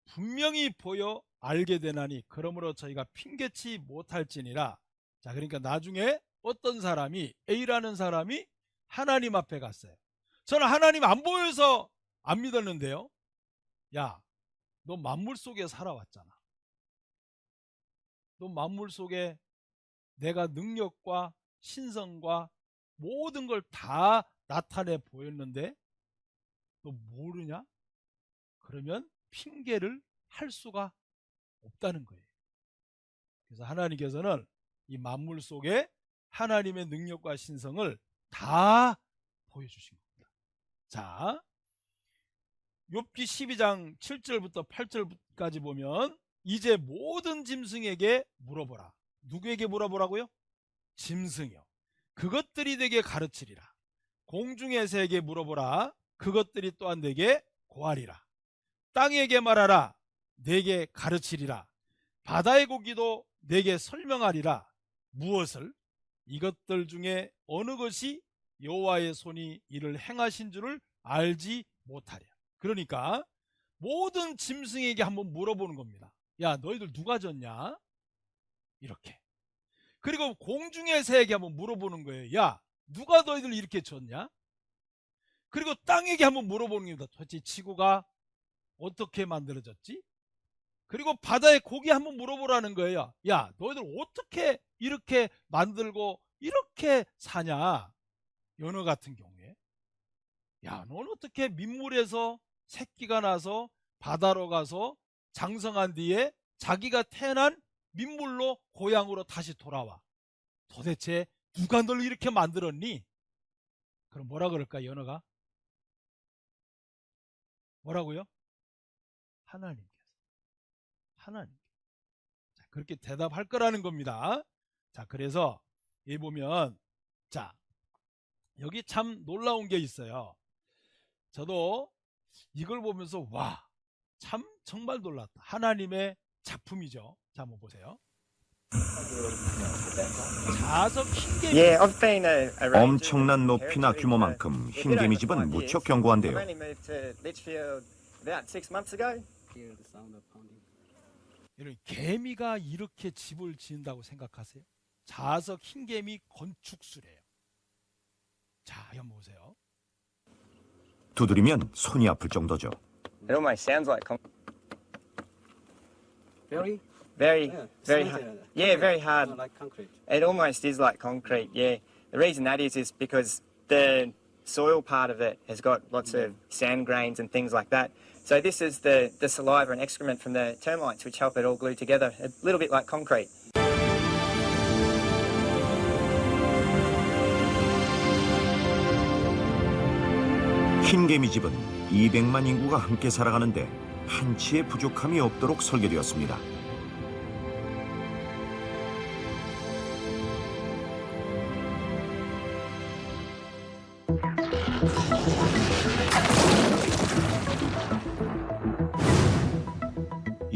분명히 보여 알게 되나니 그러므로 저희가 핑계치 못할지니라. 자, 그러니까 나중에 어떤 사람이, A라는 사람이 하나님 앞에 갔어요. 저는 하나님 안 보여서 안 믿었는데요. 야, 너 만물 속에 살아왔잖아. 너 만물 속에 내가 능력과 신성과 모든 걸 다 나타내 보였는데 너 모르냐? 그러면 핑계를 할 수가 없다는 거예요. 그래서 하나님께서는 이 만물 속에 하나님의 능력과 신성을 다 보여주신 겁니다. 자, 욥기 12장 7절부터 8절까지 보면 이제 모든 짐승에게 물어보라. 누구에게 물어보라고요? 짐승이요. 그것들이 내게 가르치리라. 공중의 새에게 물어보라. 그것들이 또한 내게 고하리라. 땅에게 말하라. 내게 가르치리라. 바다의 고기도 내게 설명하리라. 무엇을? 이것들 중에 어느 것이 여호와의 손이 이를 행하신 줄을 알지 못하랴. 그러니까 모든 짐승에게 한번 물어보는 겁니다. 야, 너희들 누가 졌냐? 이렇게. 그리고 공중의 새에게 한번 물어보는 거예요. 야, 누가 너희들 이렇게 졌냐? 그리고 땅에게 한번 물어보는 겁니다. 도대체 지구가 어떻게 만들어졌지? 그리고 바다의 고기 한번 물어보라는 거예요. 야, 너희들 어떻게 이렇게 만들고 이렇게 사냐? 연어 같은 경우에. 야, 넌 어떻게 민물에서 새끼가 나서 바다로 가서 장성한 뒤에 자기가 태어난 민물로 고향으로 다시 돌아와. 도대체 누가 널 이렇게 만들었니? 그럼 뭐라 그럴까, 연어가? 뭐라고요? 하나님께서. 하나님. 자, 그렇게 대답할 거라는 겁니다. 자, 그래서 여기 보면, 자, 여기 참 놀라운 게 있어요. 저도 이걸 보면서 와, 참 정말 놀랐다. 하나님의 작품이죠. 자, 한번 보세요. 자석 흰개미. Yeah, I've been a ranger 엄청난 in 높이나 territory 규모만큼 for a bit 흰개미 over 집은 5 years. 무척 견고한데요. I've only moved to Litchfield about 6 months ago. 이런 개미가 이렇게 집을 지은다고 생각하세요? 자석 흰개미 건축술이에요. 자, 한번 보세요. 두드리면 손이 아플 정도죠. It almost sounds like very hard. Yeah, very hard. Like concrete. It almost is like concrete. Yeah. The reason that is because the soil part of it has got lots of sand grains and things like that. So this is the saliva and excrement from the termites which help it all glue together. A little bit like concrete. 흰개미 집은 200만 인구가 함께 살아가는데 한치의 부족함이 없도록 설계되었습니다.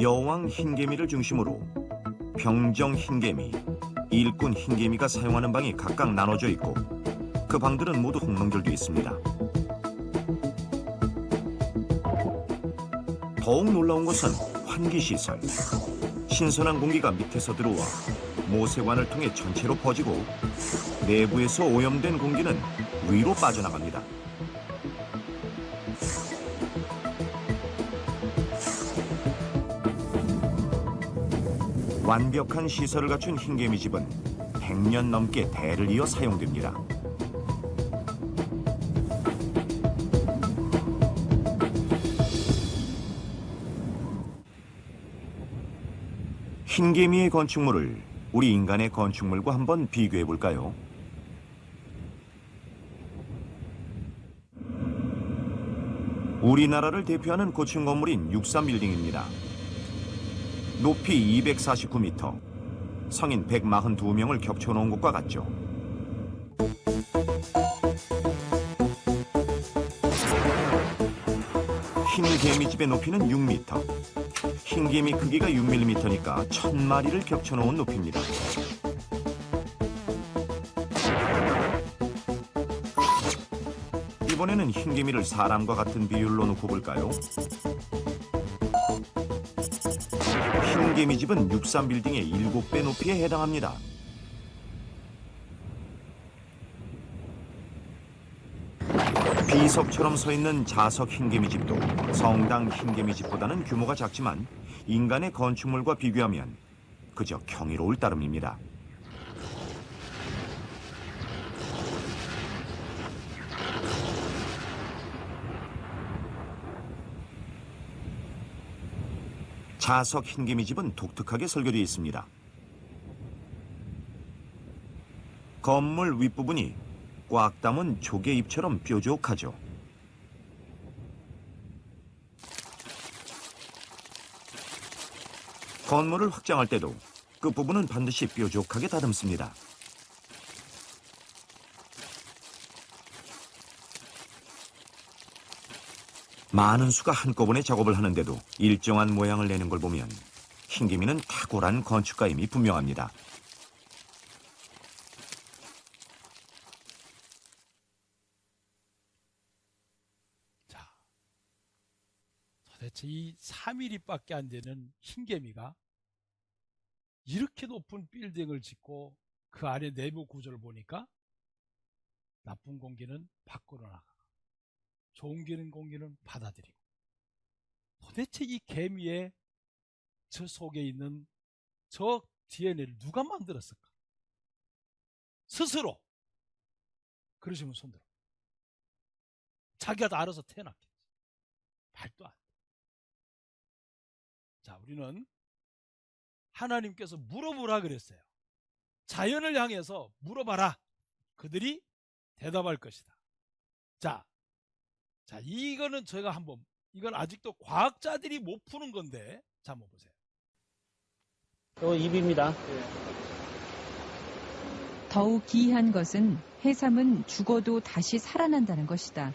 여왕 흰개미를 중심으로 병정 흰개미, 일꾼 흰개미가 사용하는 방이 각각 나눠져 있고 그 방들은 모두 홍명절도 있습니다. 더욱 놀라운 것은 환기시설. 신선한 공기가 밑에서 들어와 모세관을 통해 전체로 퍼지고 내부에서 오염된 공기는 위로 빠져나갑니다. 완벽한 시설을 갖춘 흰개미 집은 100년 넘게 대를 이어 사용됩니다. 흰개미의 건축물을 우리 인간의 건축물과 한번 비교해 볼까요? 우리나라를 대표하는 고층 건물인 63빌딩입니다. 높이 249m, 성인 142명을 겹쳐놓은 것과 같죠. 흰개미집의 높이는 6m. 흰개미 크기가 6mm니까 1000마리를 겹쳐놓은 높이입니다. 이번에는 흰개미를 사람과 같은 비율로 놓고 볼까요? 흰개미 집은 63빌딩의 7배 높이에 해당합니다. 비석처럼 서 있는 자석 흰개미 집도 성당 흰개미 집보다는 규모가 작지만 인간의 건축물과 비교하면 그저 경이로울 따름입니다. 자석 흰개미 집은 독특하게 설계되어 있습니다. 건물 윗부분이 꽉 담은 조개 잎처럼 뾰족하죠. 건물을 확장할 때도 끝부분은 반드시 뾰족하게 다듬습니다. 많은 수가 한꺼번에 작업을 하는데도 일정한 모양을 내는 걸 보면 흰개미는 탁월한 건축가임이 분명합니다. 자, 도대체 이 3mm밖에 안 되는 흰개미가 이렇게 높은 빌딩을 짓고 그 안에 내부 구조를 보니까 나쁜 공기는 밖으로 나가고 좋은 공기는 받아들이고 도대체 이 개미의 저 속에 있는 저 DNA를 누가 만들었을까? 스스로. 그러시면 손들어. 자기가 다 알아서 태어났겠지. 말도 안 돼. 자, 우리는 하나님께서 물어보라 그랬어요. 자연을 향해서 물어봐라. 그들이 대답할 것이다. 자, 이거는 저희가 한번, 이건 아직도 과학자들이 못 푸는 건데, 자, 한번 보세요. 입입니다. 더욱 기이한 것은 해삼은 죽어도 다시 살아난다는 것이다.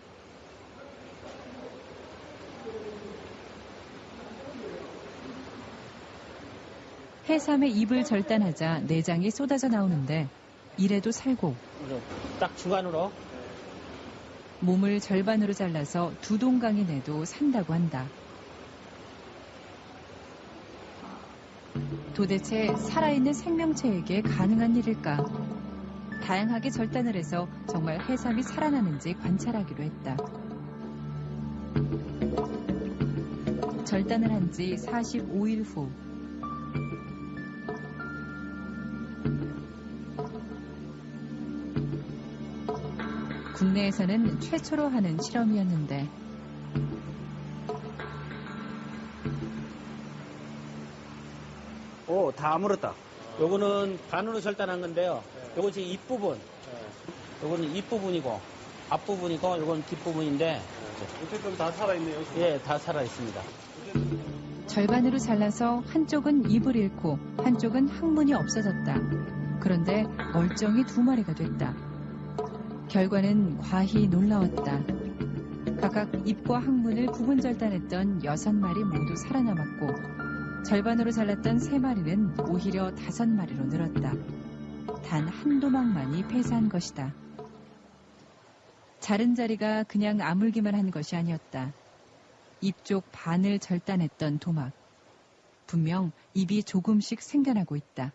해삼의 입을 절단하자 내장이 쏟아져 나오는데 이래도 살고 딱 중간으로. 몸을 절반으로 잘라서 두 동강에 내도 산다고 한다. 도대체 살아있는 생명체에게 가능한 일일까? 다양하게 절단을 해서 정말 해삼이 살아나는지 관찰하기로 했다. 절단을 한 지 45일 후 국내에서는 최초로 하는 실험이었는데 오, 다 물었다. 요거는 반으로 절단한 건데요. 요거 지금 입부분. 요거는 입부분이고, 앞부분이고, 요건 뒷부분인데. 어쨌든 다 살아있네요. 예, 다 살아있습니다. 절반으로 잘라서 한쪽은 입을 잃고 한쪽은 항문이 없어졌다. 그런데 멀쩡히 두 마리가 됐다. 결과는 과히 놀라웠다. 각각 입과 항문을 부분 절단했던 6마리 모두 살아남았고 절반으로 잘랐던 3마리는 오히려 5마리로 늘었다. 단 한 도막만이 폐사한 것이다. 자른 자리가 그냥 아물기만 한 것이 아니었다. 입 쪽 반을 절단했던 도막. 분명 입이 조금씩 생겨나고 있다.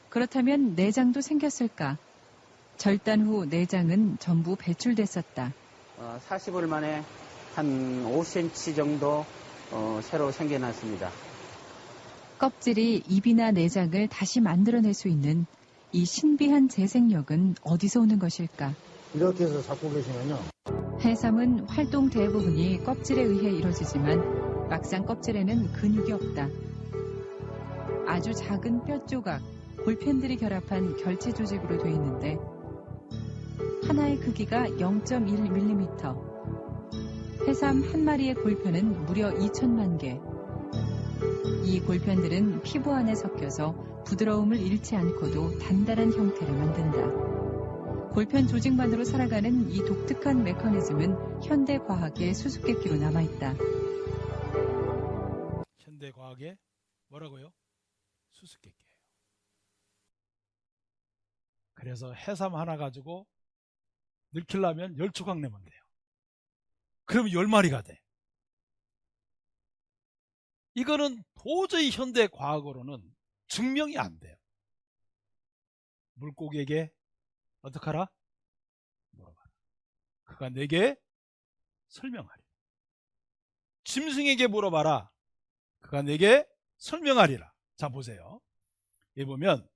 그렇다면 내장도 생겼을까? 절단 후 내장은 전부 배출됐었다. 40일 만에 한 5cm 정도 새로 생겨났습니다. 껍질이 입이나 내장을 다시 만들어낼 수 있는 이 신비한 재생력은 어디서 오는 것일까? 이렇게 해서 잡고 계시면요. 해삼은 활동 대부분이 껍질에 의해 이루어지지만 막상 껍질에는 근육이 없다. 아주 작은 뼈 조각, 골편들이 결합한 결체 조직으로 되어 있는데 하나의 크기가 0.1mm. 해삼 한 마리의 골편은 무려 2천만 개. 이 골편들은 피부 안에 섞여서 부드러움을 잃지 않고도 단단한 형태를 만든다. 골편 조직만으로 살아가는 이 독특한 메커니즘은 현대 과학의 수수께끼로 남아있다. 현대 과학의 뭐라고요? 수수께끼예요. 그래서 해삼 하나 가지고 늙히려면 10조각 내면 돼요. 그러면 10마리가 돼. 이거는 도저히 현대 과학으로는 증명이 안 돼요. 물고기에게 어떡하라? 물어봐라. 그가 내게 설명하리라. 짐승에게 물어봐라. 그가 내게 설명하리라. 자, 보세요. 여기 보면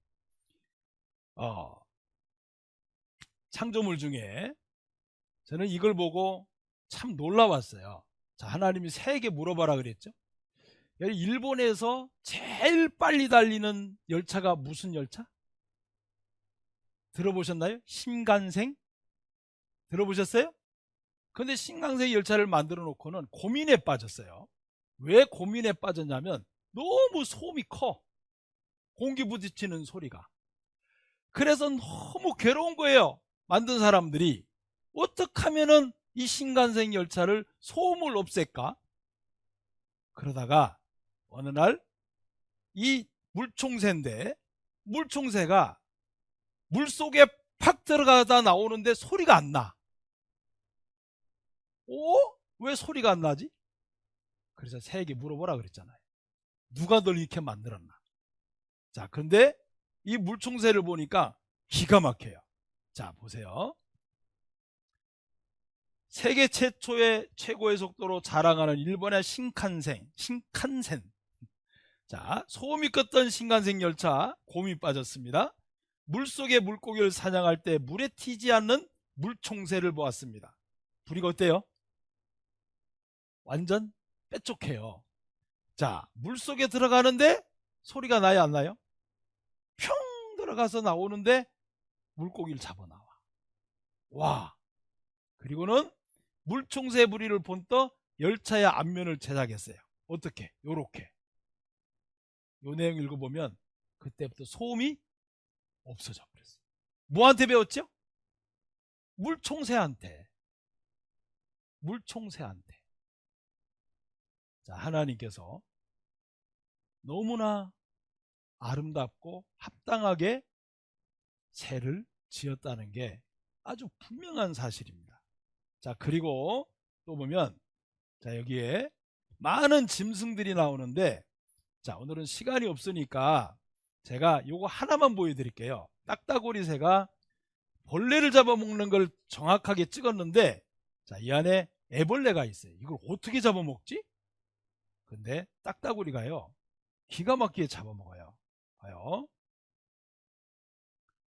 창조물 중에 저는 이걸 보고 참 놀라웠어요. 자, 하나님이 새에게 물어봐라 그랬죠. 일본에서 제일 빨리 달리는 열차가 무슨 열차? 들어보셨나요? 신간생? 들어보셨어요? 근데 신간생 열차를 만들어 놓고는 고민에 빠졌어요. 왜 고민에 빠졌냐면 너무 소음이 커. 공기 부딪히는 소리가. 그래서 너무 괴로운 거예요. 만든 사람들이. 어떻게 하면은 이 신간생 열차를 소음을 없앨까? 그러다가 어느 날 이 물총새인데 물총새가 물속에 팍 들어가다 나오는데 소리가 안 나. 왜 소리가 안 나지? 그래서 새에게 물어보라 그랬잖아요. 누가 널 이렇게 만들었나? 자, 근데 이 물총새를 보니까 기가 막혀요. 자, 보세요. 세계 최고의 속도로 자랑하는 일본의 신칸센. 자, 소음이 껐던 신칸센 열차 곰이 빠졌습니다. 물속에 물고기를 사냥할 때 물에 튀지 않는 물총새를 보았습니다. 부리가 어때요? 완전 빼쪽해요. 자, 물속에 들어가는데 소리가 나요, 안 나요? 평 들어가서 나오는데 물고기를 잡아나와. 와. 그리고는 물총새 부리를 본떠 열차의 앞면을 제작했어요. 어떻게? 요렇게. 요 내용 읽어보면 그때부터 소음이 없어져 버렸어요. 뭐한테 배웠죠? 물총새한테. 물총새한테. 자, 하나님께서 너무나 아름답고 합당하게 새를 지었다는 게 아주 분명한 사실입니다. 자, 그리고 또 보면, 자, 여기에 많은 짐승들이 나오는데, 자, 오늘은 시간이 없으니까 제가 요거 하나만 보여드릴게요. 딱따구리 새가 벌레를 잡아먹는 걸 정확하게 찍었는데, 자, 이 안에 애벌레가 있어요. 이걸 어떻게 잡아먹지? 근데 딱따구리가요, 기가 막히게 잡아먹어요. 봐요.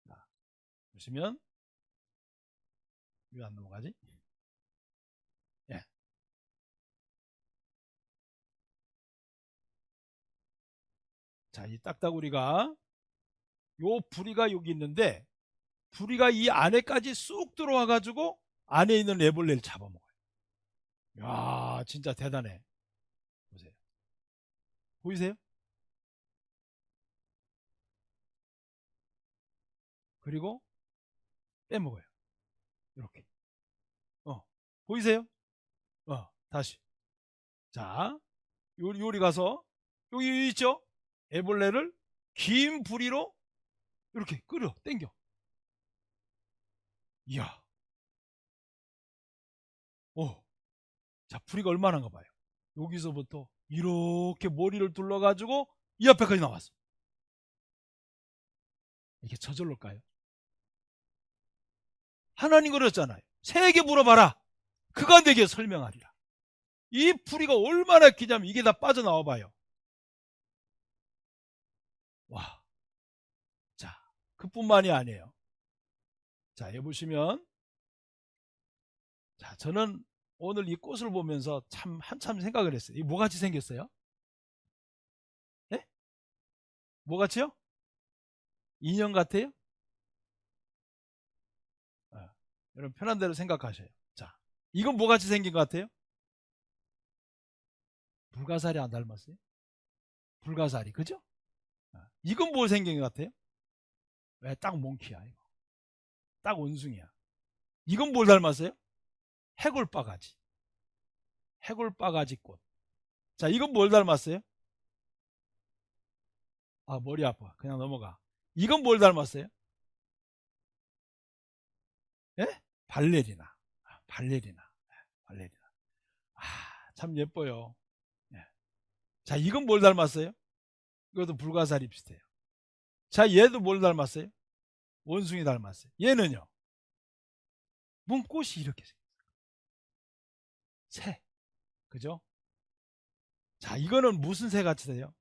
자, 보시면, 왜 안 넘어가지? 예. 자, 이 딱따구리가, 요 부리가 여기 있는데, 부리가 이 안에까지 쑥 들어와 가지고 안에 있는 애벌레를 잡아먹어요. 야, 진짜 대단해. 보세요. 보이세요? 그리고 빼먹어요. 이렇게. 보이세요? 다시. 자, 요리 가서 여기 있죠? 애벌레를 긴 부리로 이렇게 끌어 당겨. 이야. 자, 부리가 얼마나인가 봐요. 여기서부터 이렇게 머리를 둘러가지고 이 앞에까지 나왔어. 이게 저절로일까요? 하나님 그랬잖아요. 새에게 물어봐라. 그가 내게 설명하리라. 이 부리가 얼마나 기냐면 이게 다 빠져나와 봐요. 와. 자, 그뿐만이 아니에요. 자, 여기 보시면, 자, 저는 오늘 이 꽃을 보면서 참 한참 생각을 했어요. 이게 뭐같이 생겼어요? 예? 뭐같이요? 인형 같아요? 여러분 편한 대로 생각하셔요. 자, 이건 뭐같이 생긴 것 같아요? 불가사리 안 닮았어요? 불가사리, 그죠? 이건 뭐 생긴 것 같아요? 왜 딱 몽키야, 이거. 딱 원숭이야. 이건 뭘 닮았어요? 해골바가지. 해골바가지 꽃. 자, 이건 뭘 닮았어요? 아, 머리 아파. 그냥 넘어가. 이건 뭘 닮았어요? 예? 발레리나. 발레리나. 발레리나. 참 예뻐요. 예. 자, 이건 뭘 닮았어요? 이것도 불가사리 비슷해요. 자, 얘도 뭘 닮았어요? 원숭이 닮았어요. 얘는요? 문꽃이 이렇게 생겼어요. 새. 그죠? 자, 이거는 무슨 새 같이 돼요?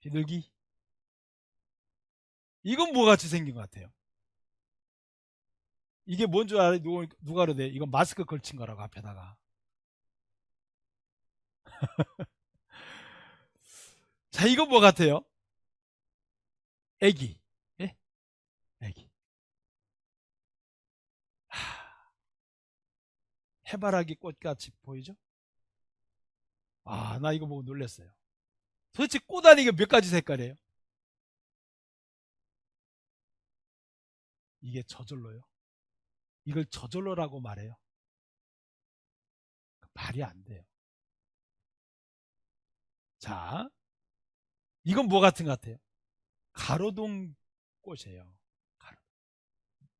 비둘기. 이건 뭐 같이 생긴 것 같아요? 이게 뭔 줄 알아요? 누가 그러대? 이건 마스크 걸친 거라고 앞에다가. 자, 이건 뭐 같아요? 애기. 예? 애기. 해바라기 꽃같이 보이죠? 나 이거 보고 놀랐어요. 도대체 꽃 안에 이게 몇 가지 색깔이에요? 이게 저절로요. 이걸 저절로라고 말해요. 말이 안 돼요. 자, 이건 뭐 같은 것 같아요? 가로등 꽃이에요.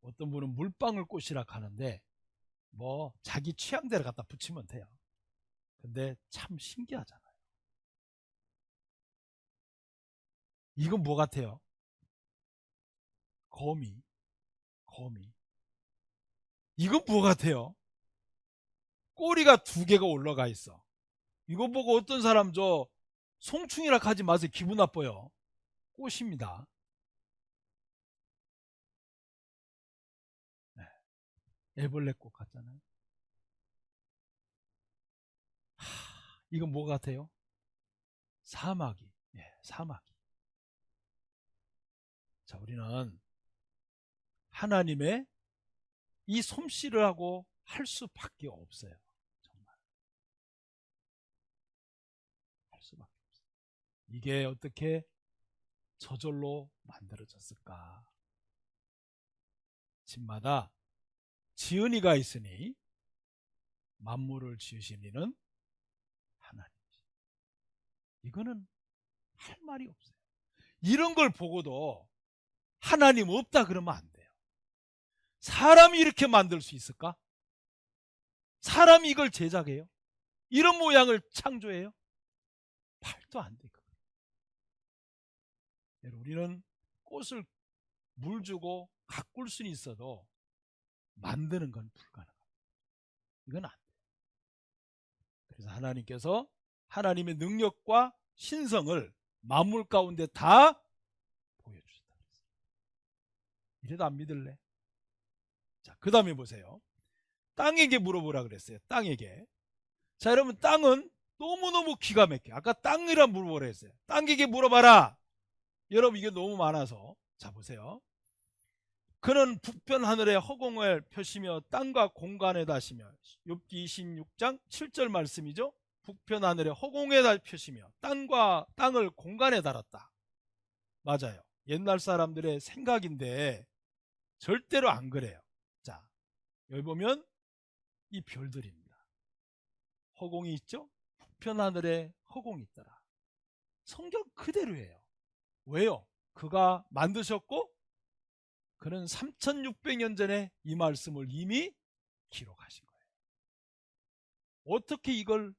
어떤 분은 물방울 꽃이라 하는데 뭐 자기 취향대로 갖다 붙이면 돼요. 근데 참 신기하잖아요. 이건 뭐 같아요? 거미. 거미. 이건 뭐 같아요? 꼬리가 2개가 올라가 있어. 이거 보고 어떤 사람 송충이라 하지 마세요. 기분 나빠요. 꽃입니다. 네. 애벌레 꽃 같잖아요. 이건 뭐 같아요? 사마귀. 예, 사마귀. 자, 우리는 하나님의 이 솜씨를 하고 할 수밖에 없어요. 정말. 할 수밖에 없어요. 이게 어떻게 저절로 만들어졌을까? 집마다 지은이가 있으니 만물을 지으신 이는 하나님. 이거는 할 말이 없어요. 이런 걸 보고도 하나님 없다 그러면 안 돼요. 사람이 이렇게 만들 수 있을까? 사람이 이걸 제작해요? 이런 모양을 창조해요? 말도 안 돼. 우리는 꽃을 물 주고 가꿀 수는 있어도 만드는 건 불가능합니다. 이건 안 돼요. 그래서 하나님께서 하나님의 능력과 신성을 만물 가운데 다 보여주셨다. 이래도 안 믿을래? 자, 그 다음에 보세요. 땅에게 물어보라 그랬어요. 땅에게. 자, 여러분, 땅은 너무너무 기가 막혀. 아까 땅이라 물어보라 했어요. 땅에게 물어봐라. 여러분, 이게 너무 많아서. 자, 보세요. 그는 북편 하늘에 허공을 펴시며 땅과 공간에 다시며, 욥기 26장 7절 말씀이죠. 북편 하늘에 허공에 펴시며 땅을 공간에 달았다. 맞아요. 옛날 사람들의 생각인데 절대로 안 그래요. 자, 여기 보면 이 별들입니다. 허공이 있죠? 북편 하늘에 허공이 있더라. 성경 그대로예요. 왜요? 그가 만드셨고 그는 3600년 전에 이 말씀을 이미 기록하신 거예요. 어떻게 이걸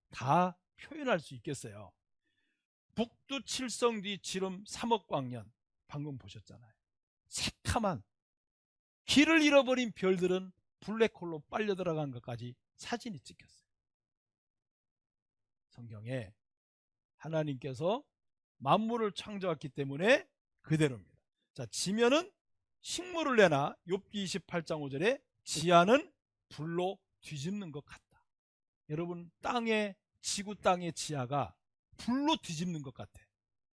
다 표현할 수 있겠어요? 북두 칠성 뒤 지름 3억 광년, 방금 보셨잖아요. 새카만 길을 잃어버린 별들은 블랙홀로 빨려 들어간 것까지 사진이 찍혔어요. 성경에 하나님께서 만물을 창조했기 때문에 그대로입니다. 자, 지면은 식물을 내나 욥기 28장 5절에 지하는 불로 뒤집는 것 같다. 여러분, 지구 땅의 지하가 불로 뒤집는 것 같아.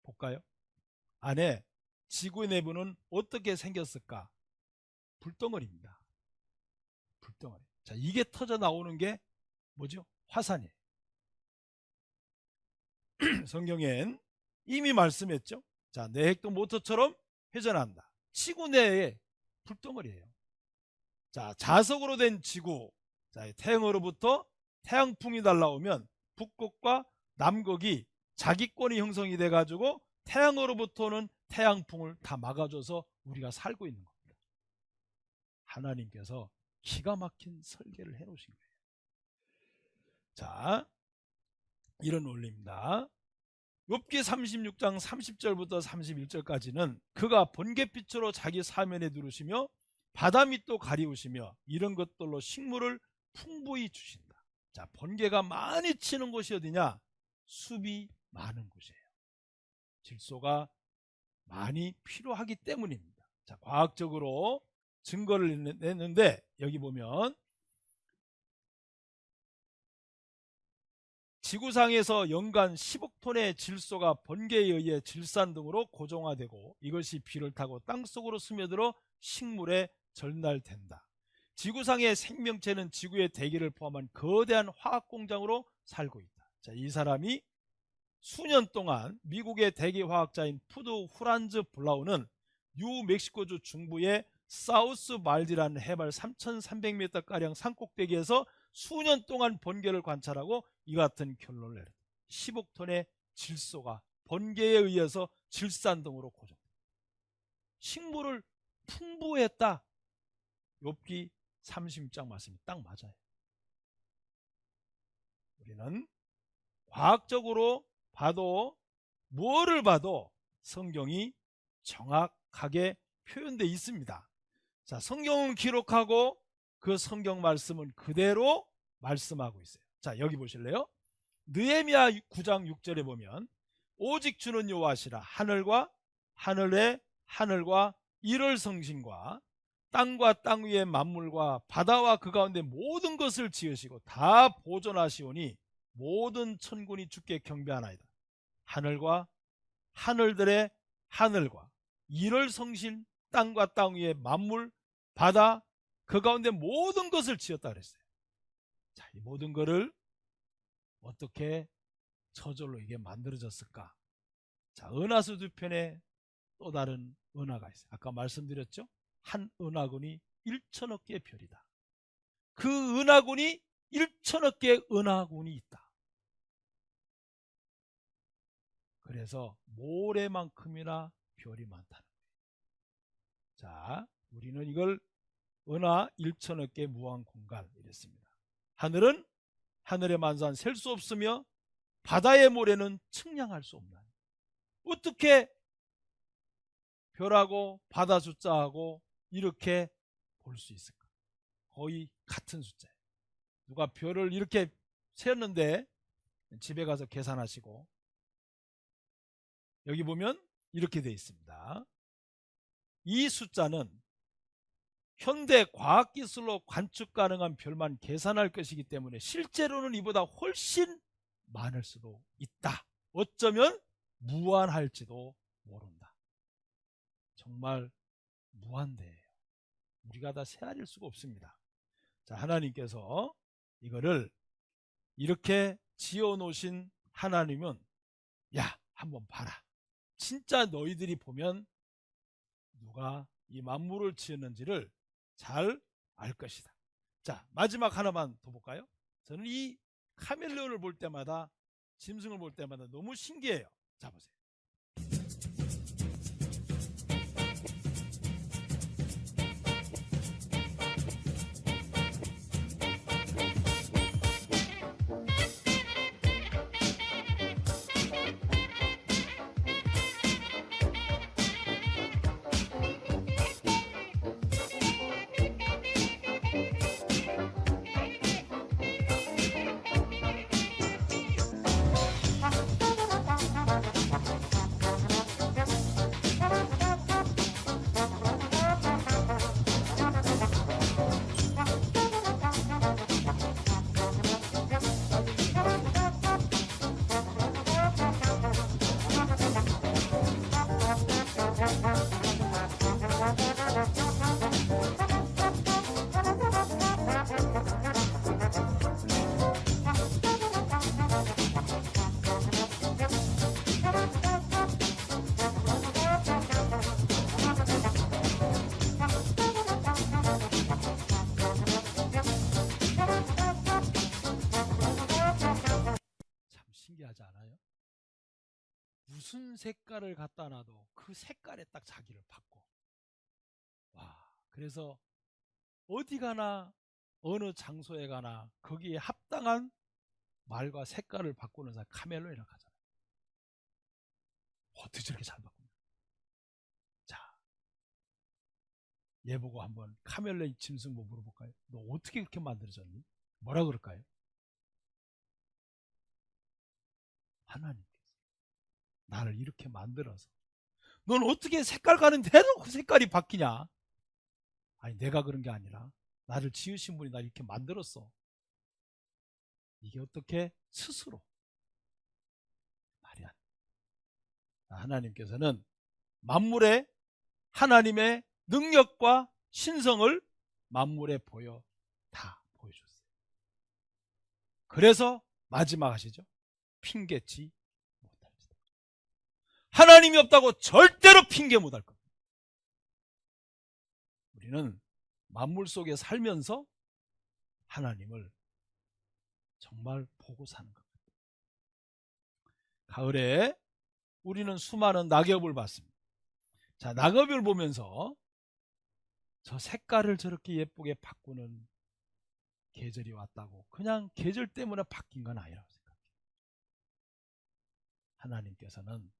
볼까요? 안에 지구의 내부는 어떻게 생겼을까? 불덩어리입니다. 불덩어리. 자, 이게 터져 나오는 게 뭐죠? 화산이에요. 성경엔 이미 말씀했죠. 자, 내 핵도 모터처럼 회전한다. 지구 내에 불덩어리예요. 자, 자석으로 된 지구. 자, 태양으로부터 태양풍이 날라오면 북극과 남극이 자기권이 형성이 돼가지고 태양으로부터는 태양풍을 다 막아줘서 우리가 살고 있는 겁니다. 하나님께서 기가 막힌 설계를 해놓으신 거예요. 자, 이런 원리입니다. 욥기 36장 30절부터 31절까지는 그가 번갯빛으로 자기 사면에 두르시며 바다 밑도 가리우시며 이런 것들로 식물을 풍부히 주신다. 자, 번개가 많이 치는 곳이 어디냐? 숲이 많은 곳이에요. 질소가 많이 필요하기 때문입니다. 자, 과학적으로 증거를 냈는데 여기 보면 지구상에서 연간 10억 톤의 질소가 번개에 의해 질산 등으로 고정화되고 이것이 비를 타고 땅속으로 스며들어 식물에 전달된다. 지구상의 생명체는 지구의 대기를 포함한 거대한 화학공장으로 살고 있다. 자, 이 사람이 수년 동안 미국의 대기화학자인 푸드 후란즈 블라우는 뉴멕시코주 중부의 사우스 말디라는 해발 3300m가량 산꼭대기에서 수년 동안 번개를 관찰하고 이 같은 결론을 내렸다. 10억 톤의 질소가 번개에 의해서 질산 등으로 고정된다. 식물을 풍부했다. 욥기 36장 말씀이 딱 맞아요. 우리는 과학적으로 봐도 뭐를 봐도 성경이 정확하게 표현되어 있습니다. 자, 성경은 기록하고 그 성경 말씀은 그대로 말씀하고 있어요. 자, 여기 보실래요? 느헤미야 9장 6절에 보면 오직 주는 여호와시라 하늘과 하늘의 하늘과 이를 성신과 땅과 땅 위의 만물과 바다와 그 가운데 모든 것을 지으시고 다 보존하시오니 모든 천군이 주께 경배하나이다. 하늘과 하늘들의 하늘과 이를 성신 땅과 땅 위의 만물 바다 그 가운데 모든 것을 지었다 그랬어요. 자, 이 모든 것을 어떻게 저절로 이게 만들어졌을까? 자, 은하수 두 편에 또 다른 은하가 있어요. 아까 말씀드렸죠? 한 은하군이 1천억 개의 별이다. 그 은하군이 1천억 개의 은하군이 있다. 그래서 모래만큼이나 별이 많다는 거예요. 자, 우리는 이걸 은하 1천억 개 무한공간 이랬습니다. 하늘은 하늘의 만산 셀 수 없으며 바다의 모래는 측량할 수 없나니 어떻게 별하고 바다 숫자하고 이렇게 볼 수 있을까? 거의 같은 숫자예요. 누가 별을 이렇게 세었는데 집에 가서 계산하시고 여기 보면 이렇게 되어 있습니다. 이 숫자는 현대 과학기술로 관측 가능한 별만 계산할 것이기 때문에 실제로는 이보다 훨씬 많을 수도 있다. 어쩌면 무한할지도 모른다. 정말 무한대예요. 우리가 다 세알일 수가 없습니다. 자, 하나님께서 이거를 이렇게 지어놓으신 하나님은 야, 한번 봐라. 진짜 너희들이 보면 누가 이 만물을 지었는지를 잘 알 것이다. 자, 마지막 하나만 더 볼까요? 저는 이 카멜레온을 볼 때마다, 짐승을 볼 때마다 너무 신기해요. 자, 보세요. 신기하지 않아요? 무슨 색깔을 갖다 놔도 그 색깔에 딱 자기를 바꿔. 와, 그래서 어디 가나 어느 장소에 가나 거기에 합당한 말과 색깔을 바꾸는 사람 카멜레온이라고 하잖아요. 어떻게 저렇게 잘 바꾸냐. 자, 얘 보고 한번 카멜레온 짐승 뭐 물어볼까요? 너 어떻게 그렇게 만들어졌니? 뭐라 그럴까요? 하나님께서 나를 이렇게 만들어서 넌 어떻게 색깔 가는 대로 그 색깔이 바뀌냐? 아니, 내가 그런 게 아니라 나를 지으신 분이 나를 이렇게 만들었어. 이게 어떻게 스스로 말이 안 돼. 하나님께서는 만물에 하나님의 능력과 신성을 만물에 다 보여줬어요. 그래서 마지막 하시죠. 핑계치 못합니다. 하나님이 없다고 절대로 핑계 못할 겁니다. 우리는 만물 속에 살면서 하나님을 정말 보고 사는 겁니다. 가을에 우리는 수많은 낙엽을 봤습니다. 자, 낙엽을 보면서 저 색깔을 저렇게 예쁘게 바꾸는 계절이 왔다고 그냥 계절 때문에 바뀐 건 아니라고 생각해요. 하나님께서는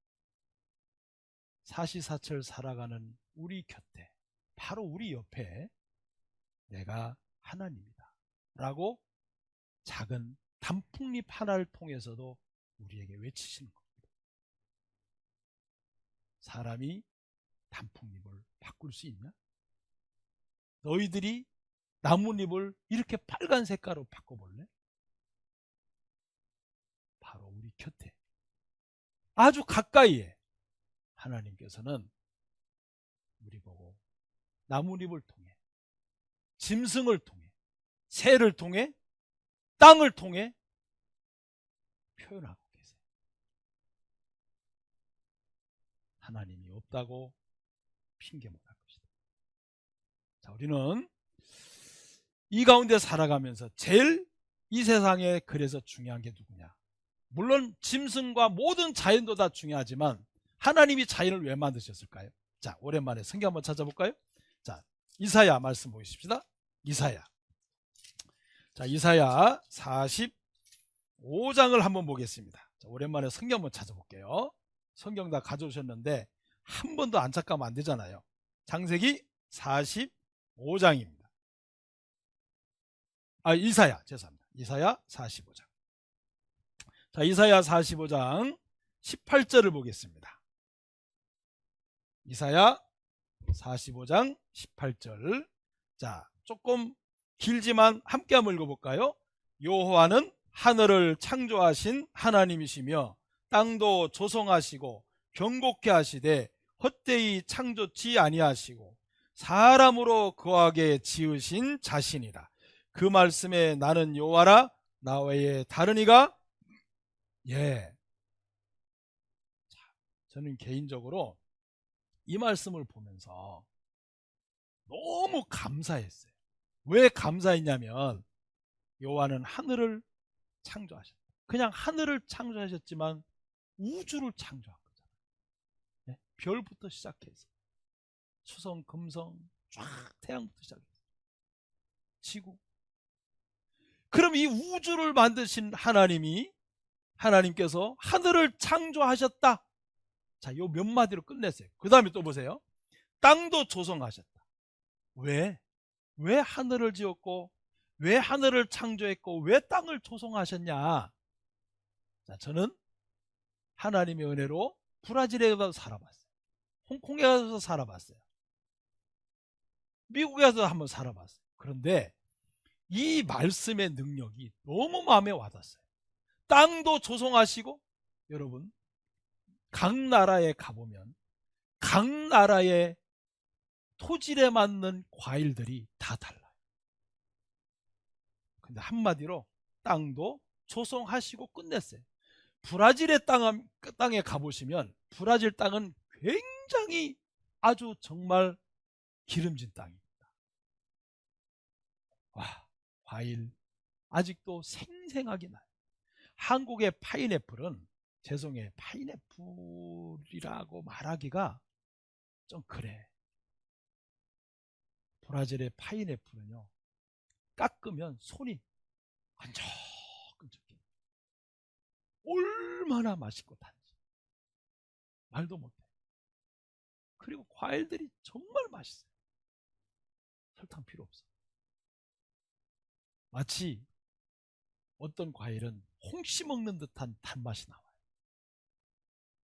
사시사철 살아가는 우리 곁에, 바로 우리 옆에 내가 하나님이다 라고 작은 단풍잎 하나를 통해서도 우리에게 외치시는 겁니다. 사람이 단풍잎을 바꿀 수 있냐? 너희들이 나뭇잎을 이렇게 빨간 색깔로 바꿔볼래? 바로 우리 곁에, 아주 가까이에 하나님께서는 우리 보고 나뭇잎을 통해, 짐승을 통해, 새를 통해, 땅을 통해 표현하고 계세요. 하나님이 없다고 핑계 못할 것이다. 자, 우리는 이 가운데 살아가면서 제일 이 세상에 그래서 중요한 게 누구냐? 물론 짐승과 모든 자연도 다 중요하지만 하나님이 자연을 왜 만드셨을까요? 자, 오랜만에 성경 한번 찾아볼까요? 자, 이사야 말씀 보십시다. 이사야. 자, 이사야 45장을 한번 보겠습니다. 자, 오랜만에 성경 한번 찾아볼게요. 성경 다 가져오셨는데 한 번도 안 찾가면 안 되잖아요. 창세기 45장입니다. 이사야, 죄송합니다. 이사야 45장. 자, 이사야 45장 18절을 보겠습니다. 이사야 45장 18절. 자, 조금 길지만 함께 한번 읽어볼까요? 여호와는 하늘을 창조하신 하나님이시며 땅도 조성하시고 견고케 하시되 헛되이 창조치 아니하시고 사람으로 거하게 지으신 자신이라. 그 말씀에 나는 여호와라 나 외에 다른 이가 자, 저는 개인적으로 이 말씀을 보면서 너무 감사했어요. 왜 감사했냐면 여호와는 하늘을 창조하셨다. 그냥 하늘을 창조하셨지만 우주를 창조한 거잖아요. 네? 별부터 시작해서 수성, 금성, 쫙 태양부터 시작해서 지구. 그럼 이 우주를 만드신 하나님께서 하늘을 창조하셨다. 자, 요 몇 마디로 끝냈어요. 그 다음에 또 보세요. 땅도 조성하셨다. 왜 하늘을 지었고 왜 하늘을 창조했고 왜 땅을 조성하셨냐? 자, 저는 하나님의 은혜로 브라질에 가서 살아봤어요. 홍콩에 가서 살아봤어요. 미국에 가서 한번 살아봤어요. 그런데 이 말씀의 능력이 너무 마음에 와닿았어요. 땅도 조성하시고, 여러분 각 나라에 가보면 각 나라의 토질에 맞는 과일들이 다 달라요. 근데 한마디로 땅도 조성하시고 끝냈어요. 브라질의 땅에 가보시면 브라질 땅은 굉장히 아주 정말 기름진 땅입니다. 와, 과일 아직도 생생하게 나요. 한국의 파인애플은 죄송해요. 파인애플이라고 말하기가 좀 그래. 브라질의 파인애플은요, 깎으면 손이 끈적끈적해. 얼마나 맛있고 단지 말도 못해. 그리고 과일들이 정말 맛있어요. 설탕 필요 없어. 마치 어떤 과일은 홍시 먹는 듯한 단맛이 나와요.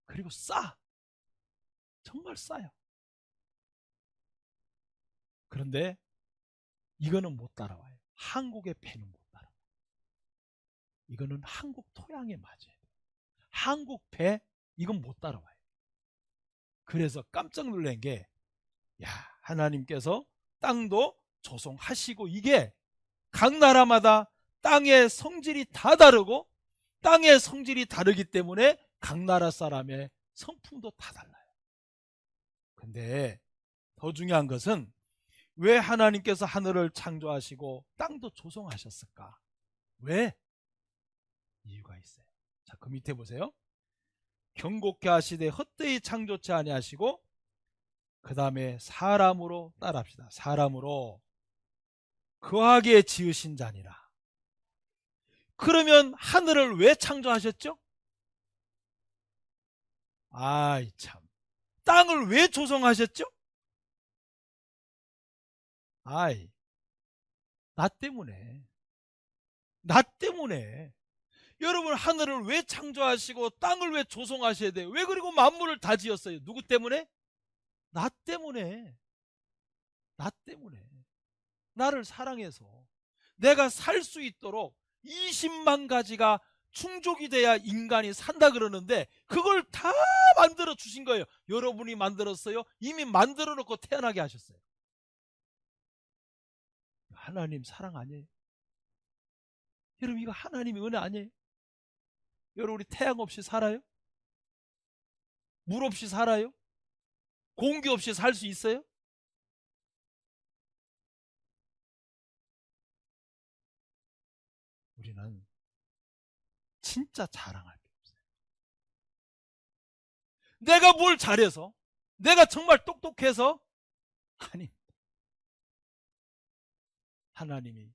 그리고 싸. 정말 싸요. 그런데 이거는 못 따라와요. 한국의 배는 못 따라와요. 이거는 한국 토양에 맞아야 돼요. 한국 배 이건 못 따라와요. 그래서 깜짝 놀란 게, 하나님께서 땅도 조성하시고, 이게 각 나라마다 땅의 성질이 다 다르고 땅의 성질이 다르기 때문에 각 나라 사람의 성품도 다 달라요. 근데 더 중요한 것은 왜 하나님께서 하늘을 창조하시고 땅도 조성하셨을까? 왜? 이유가 있어요. 자, 그 밑에 보세요. 견고케 하시되 헛되이 창조치 아니하시고, 그 다음에 사람으로 따라합시다. 사람으로 거하게 지으신 자니라. 그러면 하늘을 왜 창조하셨죠? 아이 참, 땅을 왜 조성하셨죠? 나 때문에. 여러분, 하늘을 왜 창조하시고 땅을 왜 조성하셔야 돼요? 왜 그리고 만물을 다 지었어요? 누구 때문에? 나 때문에. 나를 사랑해서 내가 살 수 있도록 20만 가지가 충족이 돼야 인간이 산다 그러는데 그걸 다 만들어 주신 거예요. 여러분이 만들었어요? 이미 만들어 놓고 태어나게 하셨어요. 하나님 사랑 아니에요? 여러분, 이거 하나님의 은혜 아니에요? 여러분, 우리 태양 없이 살아요? 물 없이 살아요? 공기 없이 살 수 있어요? 우리는 진짜 자랑할 게 없어요. 내가 뭘 잘해서? 내가 정말 똑똑해서? 아니, 하나님이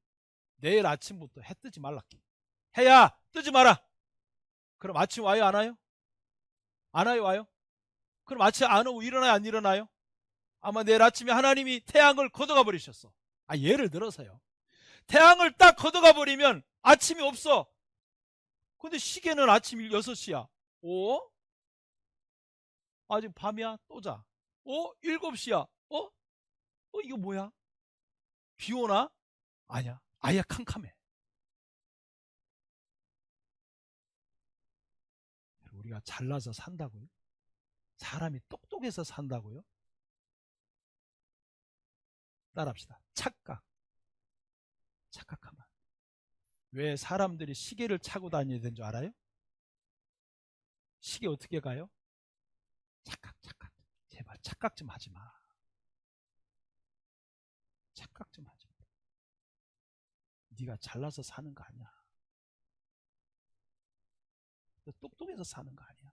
내일 아침부터 해 뜨지 말라. 해야 뜨지 마라. 그럼 아침 와요, 안 와요? 안 와요, 와요? 그럼 아침 안 오고 일어나요, 안 일어나요? 아마 내일 아침에 하나님이 태양을 걷어가 버리셨어. 예를 들어서요. 태양을 딱 걷어가 버리면 아침이 없어. 근데 시계는 아침 6시야. 아직 밤이야? 또 자. 7시야. 이거 뭐야? 비 오나? 아니야. 아예 캄캄해. 우리가 잘나서 산다고요? 사람이 똑똑해서 산다고요? 따라합시다. 착각하면. 왜 사람들이 시계를 차고 다녀야 되는 줄 알아요? 시계 어떻게 가요? 착각. 제발 착각 좀 하지 마. 착각 좀 하지 마. 네가 잘나서 사는 거 아니야. 너 똑똑해서 사는 거 아니야.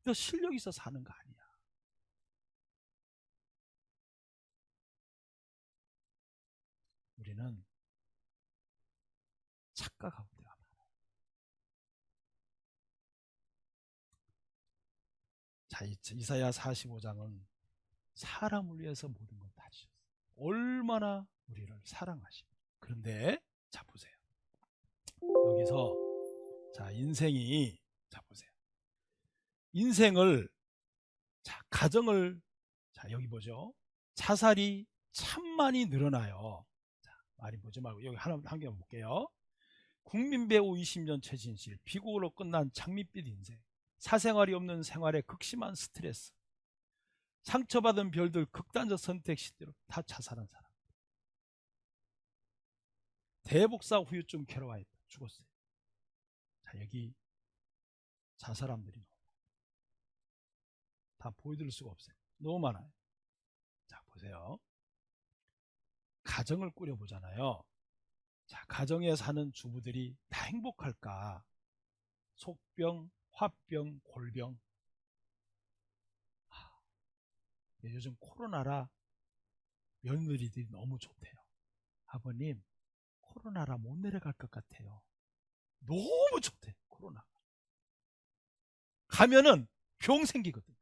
너 실력 있어 사는 거 아니야. 우리는 착각하고 때가 많아요. 자, 이사야 45장은 사람을 위해서 모든 걸 다 주셨어요. 얼마나 우리를 사랑하시고. 그런데 자 보세요. 여기서 자 인생이 자 보세요. 인생을 자 가정을 자 여기 보죠. 자살이 참 많이 늘어나요. 자 많이 보지 말고 여기 한 개 볼게요. 국민배우 20년 최진실, 비극으로 끝난 장밋빛 인생, 사생활이 없는 생활에 극심한 스트레스, 상처받은 별들 극단적 선택 시대로 다 자살한 사람. 대복사 후유증 괴로워했다. 죽었어요. 자 여기 자살함들이 다 보여드릴 수가 없어요. 너무 많아요. 자 보세요. 가정을 꾸려보잖아요. 자 가정에 사는 주부들이 다 행복할까? 속병, 화병, 골병. 요즘 코로나라 며느리들이 너무 좋대요. 아버님 코로나라 못 내려갈 것 같아요. 너무 좋대. 코로나 가면은 병 생기거든.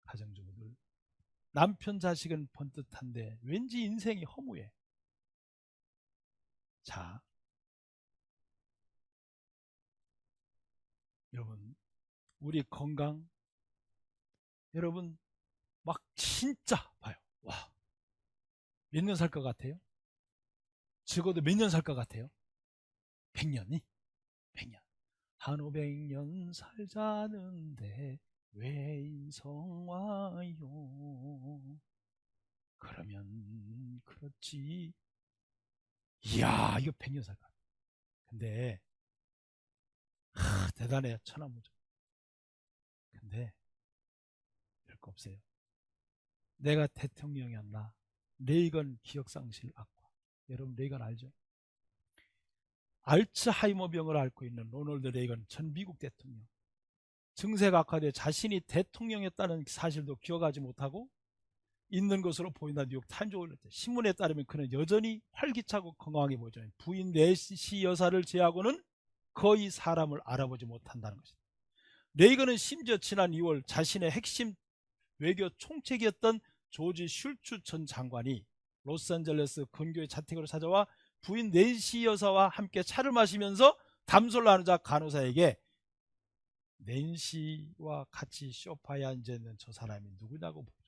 가정주부들 남편 자식은 번듯한데 왠지 인생이 허무해. 자 여러분 우리 건강 여러분 막 진짜 봐요. 와 몇 년 살 것 같아요? 적어도 몇 년 살 것 같아요? 100년이? 100년. 한 500년 살자는데 왜 인성와요? 그러면 그렇지. 이야 이거 100년 살 것 같아. 근데 대단해요. 천하무적. 근데 별거 없어요. 내가 대통령이었나? 레이건 기억상실 악화. 여러분 레이건 알죠? 알츠하이머병을 앓고 있는 로널드 레이건 전 미국 대통령. 증세가 악화돼 자신이 대통령이었다는 사실도 기억하지 못하고 있는 것으로 보인다. 뉴욕 타임즈 올렸대. 신문에 따르면 그는 여전히 활기차고 건강하게 보이죠. 부인 내시 여사를 제하고는 거의 사람을 알아보지 못한다는 것이다. 레이건은 심지어 지난 2월 자신의 핵심 외교 총책이었던 조지 슐츠 전 장관이 로스앤젤레스 근교의 자택으로 찾아와 부인 낸시 여사와 함께 차를 마시면서 담소를 나누자 간호사에게 낸시와 같이 소파에 앉아있는 저 사람이 누구냐고 보죠.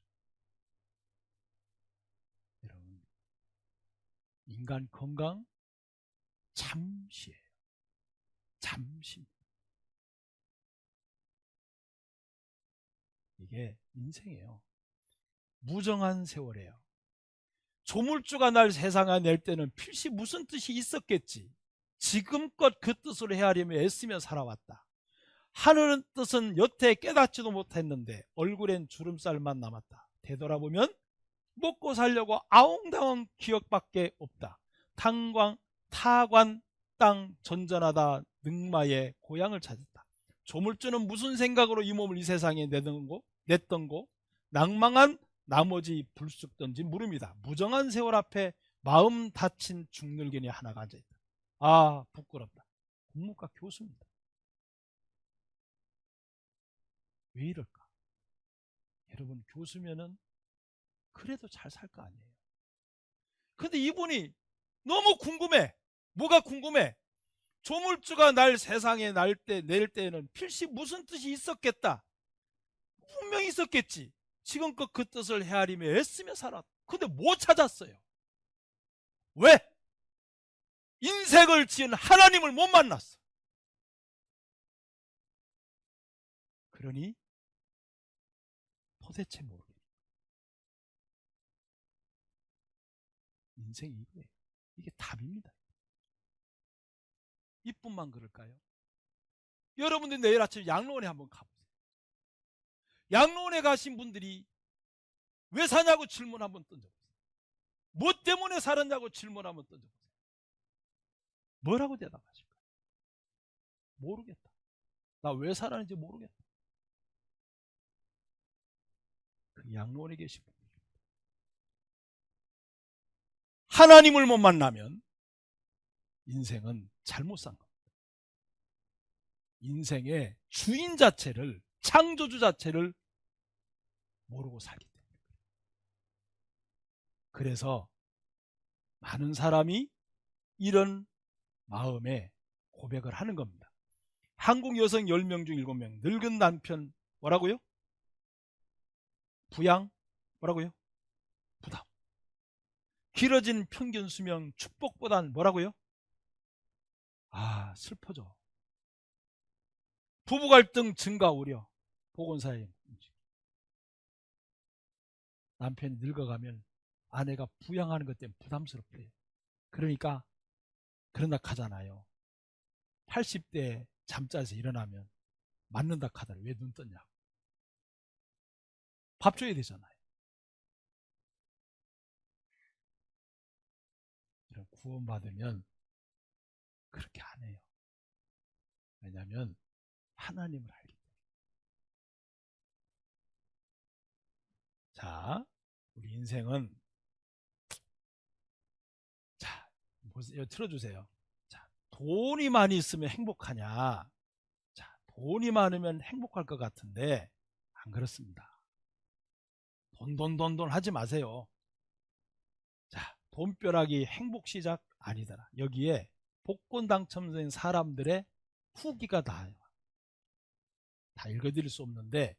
여러분 인간 건강 잠시예요. 잠시. 이게 인생이에요. 무정한 세월이에요. 조물주가 날 세상에 낼 때는 필시 무슨 뜻이 있었겠지. 지금껏 그 뜻으로 헤아리며 애쓰며 살아왔다. 하늘은 뜻은 여태 깨닫지도 못했는데 얼굴엔 주름살만 남았다. 되돌아보면 먹고 살려고 아웅다웅 기억밖에 없다. 타관 땅 전전하다 능마의 고향을 찾았다. 조물주는 무슨 생각으로 이 몸을 이 세상에 냈던고 낭망한 나머지 불쑥 던진 물음이다. 무정한 세월 앞에 마음 다친 중늙은이 하나가 앉아있다. 아, 부끄럽다. 국문과 교수입니다. 왜 이럴까? 여러분, 교수면은 그래도 잘 살 거 아니에요. 근데 이분이 너무 궁금해. 뭐가 궁금해? 조물주가 날 세상에 낼 때에는 필시 무슨 뜻이 있었겠다. 분명히 있었겠지. 지금껏 그 뜻을 헤아리며 애쓰며 살았다. 근데 못 찾았어요. 왜? 인생을 지은 하나님을 못 만났어. 그러니 도대체 모르겠다. 인생이 이거예요. 이게 답입니다. 이뿐만 그럴까요? 여러분들 내일 아침 양로원에 한번 가보세요. 양로원에 가신 분들이 왜 사냐고 질문 한번 던져보세요. 뭐 때문에 살았냐고 질문 한번 던져보세요. 뭐라고 대답하실까요? 모르겠다. 나 왜 살았는지 모르겠다. 그 양로원에 계신 분들. 하나님을 못 만나면 인생은 잘못 산 겁니다. 인생의 주인 자체를, 창조주 자체를 모르고 살기 때문에. 그래서 많은 사람이 이런 마음에 고백을 하는 겁니다. 한국 여성 10명 중 7명, 늙은 남편 뭐라고요? 부양 뭐라고요? 부담. 길어진 평균 수명 축복보단 뭐라고요? 아, 슬퍼져. 부부 갈등 증가 우려. 보건사회. 남편이 늙어가면 아내가 부양하는 것 때문에 부담스럽대요. 그러니까 그런다 하잖아요. 80대 잠자서 일어나면 맞는다 하더라. 왜 눈 떴냐고. 밥 줘야 되잖아요. 이런 구원받으면 그렇게 안 해요. 왜냐하면 하나님을 알기 때문에. 자, 우리 인생은 자, 보세요. 틀어주세요. 자, 돈이 많이 있으면 행복하냐? 자, 돈이 많으면 행복할 것 같은데 안 그렇습니다. 돈 하지 마세요. 자, 돈벼락이 행복 시작 아니더라. 여기에 복권 당첨된 사람들의 후기가 나와요. 다 읽어드릴 수 없는데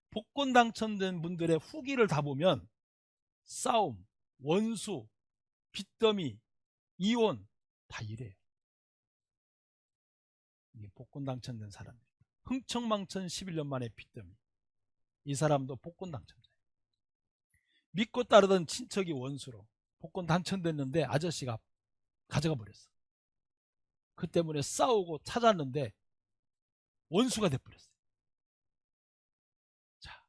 복권 당첨된 분들의 후기를 다 보면 싸움, 원수, 빚더미, 이혼 다 이래요. 이게 복권 당첨된 사람. 흥청망청 11년 만에 빚더미. 이 사람도 복권 당첨자예요. 믿고 따르던 친척이 원수로 복권 당첨됐는데 아저씨가 가져가 버렸어. 그 때문에 싸우고 찾았는데 원수가 돼버렸어요. 자,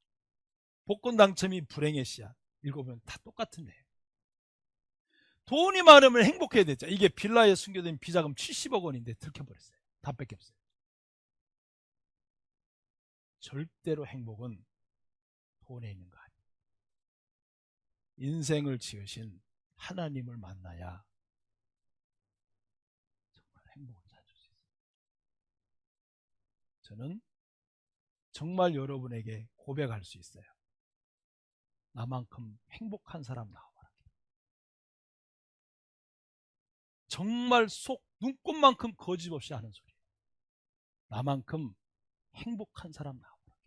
복권 당첨이 불행의 씨앗. 읽어보면 다 똑같은 내용. 돈이 많으면 행복해야 되죠. 이게 빌라에 숨겨둔 비자금 70억 원인데 들켜버렸어요. 다 뺏겼어요. 절대로 행복은 돈에 있는 거 아니에요. 인생을 지으신 하나님을 만나야 정말 행복을 찾을 수 있어요. 저는 정말 여러분에게 고백할 수 있어요. 나만큼 행복한 사람 나와봐라. 정말 속 눈꽃만큼 거짓없이 하는 소리예요. 나만큼 행복한 사람 나와봐라.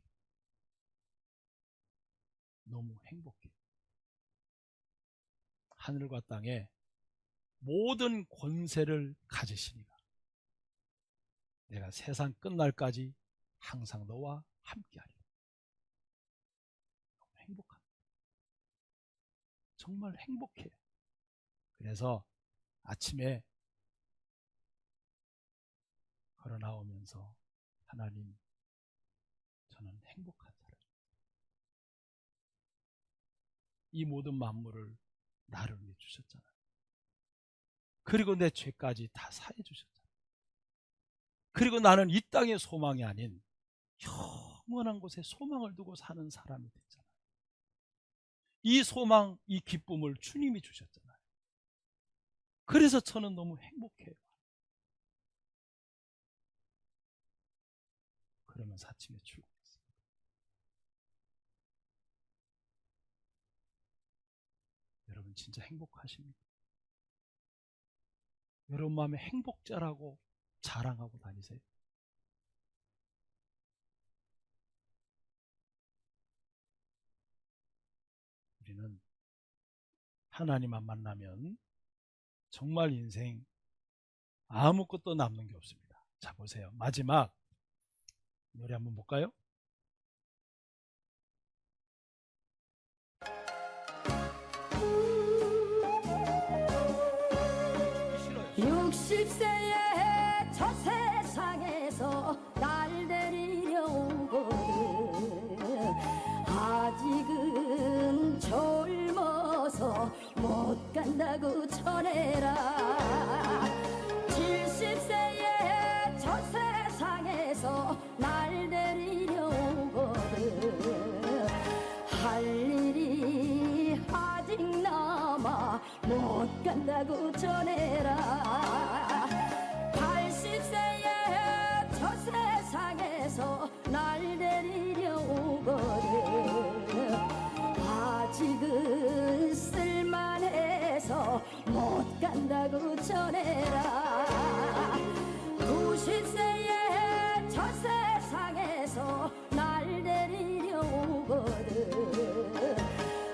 너무 행복해. 하늘과 땅에 모든 권세를 가지시니가 내가 세상 끝날까지 항상 너와 함께하리라. 너무 행복합니다. 정말 행복해요. 그래서 아침에 걸어 나오면서 하나님, 저는 행복한 사람. 이 모든 만물을 나를 위해 주셨잖아요. 그리고 내 죄까지 다 사해 주셨잖아요. 그리고 나는 이 땅의 소망이 아닌 영원한 곳에 소망을 두고 사는 사람이 됐잖아요. 이 소망, 이 기쁨을 주님이 주셨잖아요. 그래서 저는 너무 행복해요. 그러면서 아침에 출근했습니다. 여러분 진짜 행복하십니까? 여러분 마음에 행복자라고 자랑하고 다니세요? 우리는 하나님만 만나면 정말 인생 아무것도 남는 게 없습니다. 자, 보세요. 마지막 노래 한번 볼까요? (60세에) 저 세상에서 날 데리려 오거든. 아직은 젊어서 못 간다고 전해라. 70세에 저 세상에서 날 데리려 오거든. 할 일이 아직 남아 못 간다고 전해라. 80세에 저 세상에서 날 데리려 오거든. 아직은 쓸만해서 못 간다고 전해라. 90세에 저 세상에서 날 데리려 오거든.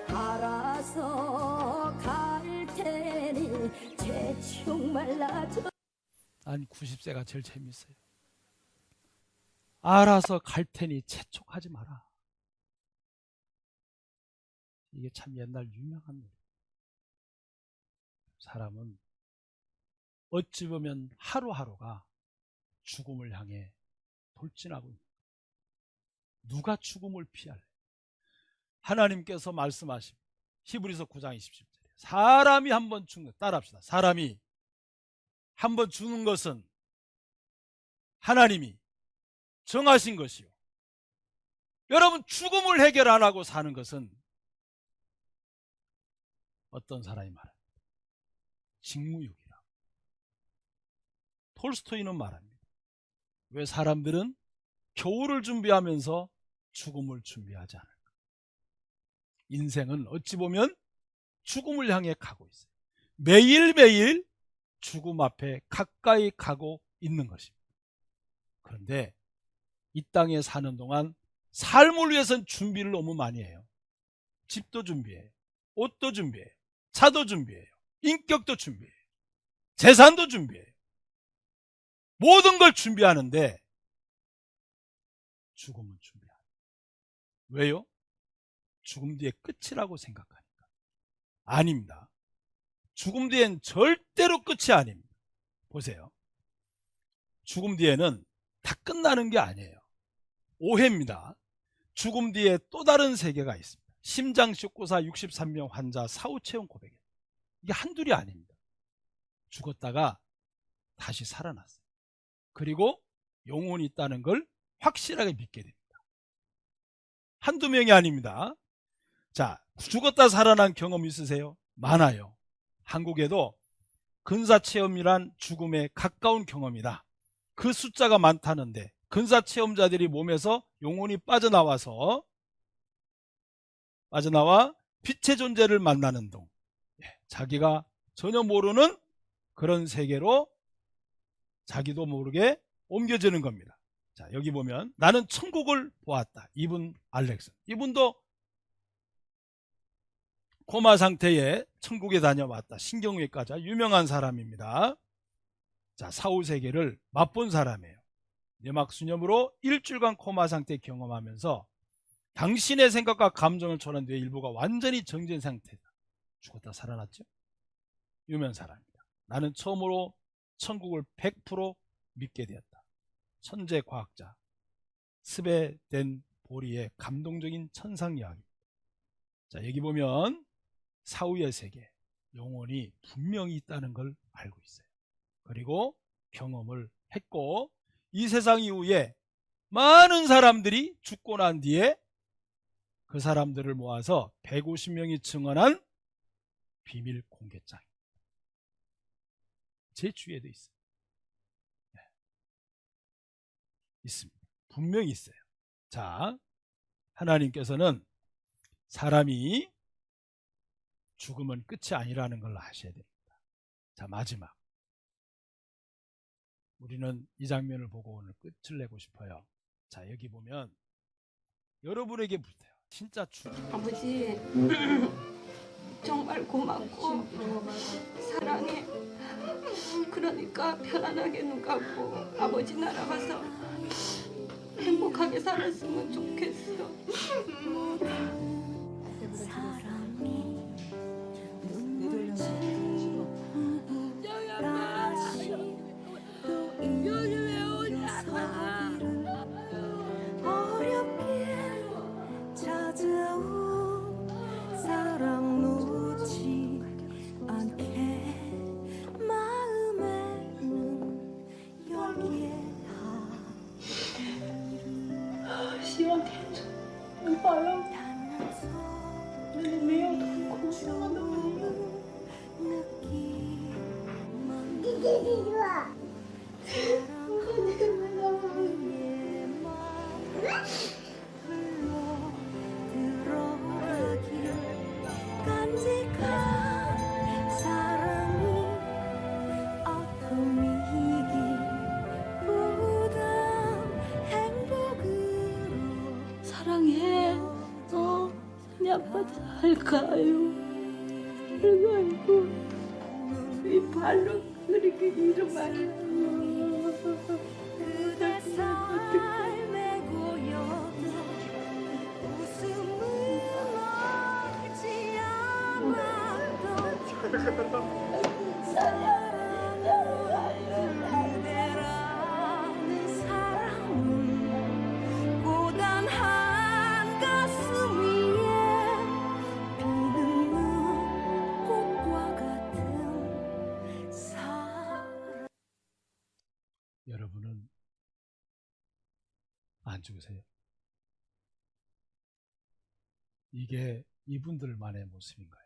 알아서 갈 테니 재촉 말라줘. 아니 90세가 제일 재밌어요. 알아서 갈 테니 재촉하지 마라. 이게 참 옛날 유명한 노래. 사람은 어찌 보면 하루하루가 죽음을 향해 돌진하고 있는 거예요. 누가 죽음을 피할래? 하나님께서 말씀하십니다. 히브리서 9장 27절에 사람이 한번 죽는, 따라합시다. 사람이 한번 죽는 것은 하나님이 정하신 것이요. 여러분 죽음을 해결 안 하고 사는 것은 어떤 사람이 말합니다. 직무유기라. 톨스토이는 말합니다. 왜 사람들은 겨울을 준비하면서 죽음을 준비하지 않을까? 인생은 어찌 보면 죽음을 향해 가고 있어요. 매일매일 죽음 앞에 가까이 가고 있는 것입니다. 그런데 이 땅에 사는 동안 삶을 위해서는 준비를 너무 많이 해요. 집도 준비해요. 옷도 준비해요. 차도 준비해요. 인격도 준비해요. 재산도 준비해요. 모든 걸 준비하는데 죽음은 준비 안 해요. 왜요? 죽음 뒤에 끝이라고 생각하니까. 아닙니다. 죽음 뒤엔 절대로 끝이 아닙니다. 보세요. 죽음 뒤에는 다 끝나는 게 아니에요. 오해입니다. 죽음 뒤에 또 다른 세계가 있습니다. 심장쇼크사 63명 환자 사후 체험 고백이에요. 이게 한둘이 아닙니다. 죽었다가 다시 살아났어요. 그리고 영혼이 있다는 걸 확실하게 믿게 됩니다. 한두 명이 아닙니다. 자, 죽었다 살아난 경험 있으세요? 많아요. 한국에도 근사체험이란 죽음에 가까운 경험이다. 그 숫자가 많다는데 근사체험자들이 몸에서 영혼이 빠져나와 빛의 존재를 만나는 동, 자기가 전혀 모르는 그런 세계로 자기도 모르게 옮겨지는 겁니다. 자, 여기 보면 나는 천국을 보았다. 이분 알렉스. 이분도 코마 상태에 천국에 다녀왔다. 신경외과자 유명한 사람입니다. 자, 사후 세계를 맛본 사람이에요. 뇌막수염으로 일주일간 코마 상태 경험하면서 당신의 생각과 감정을 초월한 뇌 일부가 완전히 정지된 상태다. 죽었다 살아났죠? 유명한 사람입니다. 나는 처음으로 천국을 100% 믿게 되었다. 천재 과학자 스베덴 보리의 감동적인 천상 이야기입니다. 자, 여기 보면 사후의 세계, 영혼이 분명히 있다는 걸 알고 있어요. 그리고 경험을 했고 이 세상 이후에 많은 사람들이 죽고 난 뒤에 그 사람들을 모아서 150명이 증언한 비밀 공개장 제 주위에도 있어요. 네. 있습니다. 분명히 있어요. 자, 하나님께서는 사람이 죽으면 끝이 아니라는 걸 아셔야 됩니다. 자, 마지막. 우리는 이 장면을 보고 오늘 끝을 내고 싶어요. 자, 여기 보면 여러분에게 묻어요. 진짜 아버지 정말 고맙고 사랑해. 그러니까 편안하게 눈 감고 아버지 나라 가서 행복하게 살았으면 좋겠어. 사랑해. 네 아빠 잘 가요. 아이고 이 발로 그렇게 이름 말이야. 여러분은 안 죽으세요? 이게 이분들만의 모습인가요?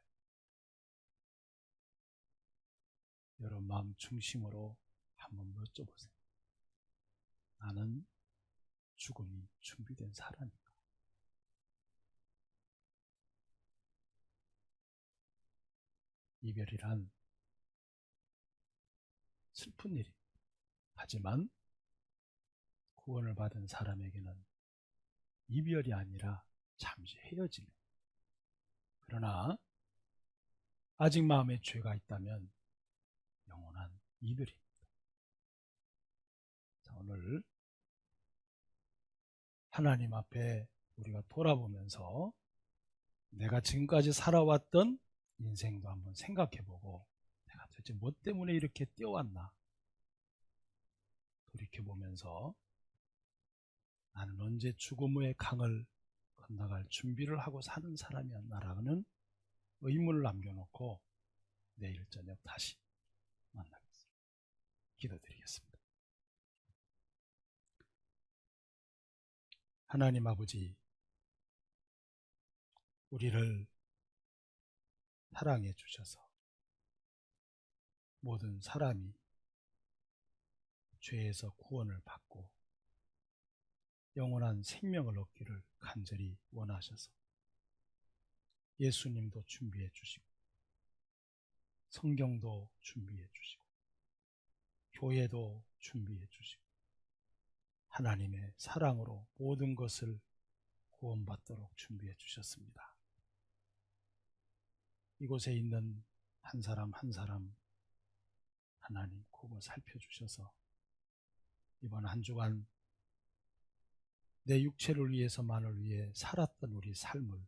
여러분 마음 중심으로 한번 여쭤보세요. 나는 죽음이 준비된 사람인가? 이별이란 슬픈 일입니다. 하지만 구원을 받은 사람에게는 이별이 아니라 잠시 헤어짐. 그러나 아직 마음에 죄가 있다면 영원한 이별입니다. 자, 오늘 하나님 앞에 우리가 돌아보면서 내가 지금까지 살아왔던 인생도 한번 생각해보고 내가 도대체 뭐 때문에 이렇게 뛰어왔나 돌이켜보면서 나는 언제 죽음의 강을 건너갈 준비를 하고 사는 사람이었나라는 의문을 남겨놓고 내일 저녁 다시 만나겠습니다. 기도드리겠습니다. 하나님 아버지, 우리를 사랑해 주셔서 모든 사람이 죄에서 구원을 받고 영원한 생명을 얻기를 간절히 원하셔서 예수님도 준비해 주시고 성경도 준비해 주시고 교회도 준비해 주시고 하나님의 사랑으로 모든 것을 구원받도록 준비해 주셨습니다. 이곳에 있는 한 사람 한 사람 하나님 굽어 살펴주셔서 이번 한 주간 내 육체를 위해서만을 위해 살았던 우리 삶을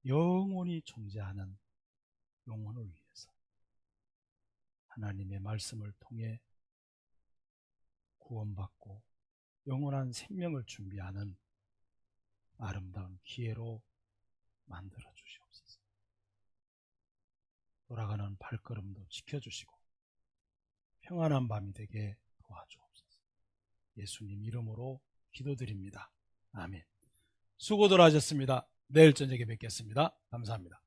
영원히 존재하는 영혼을 위해서 하나님의 말씀을 통해 구원받고 영원한 생명을 준비하는 아름다운 기회로 만들어 주시옵소서. 돌아가는 발걸음도 지켜주시고 평안한 밤이 되게 도와주옵소서. 예수님 이름으로 기도드립니다. 아멘. 수고들 하셨습니다. 내일 저녁에 뵙겠습니다. 감사합니다.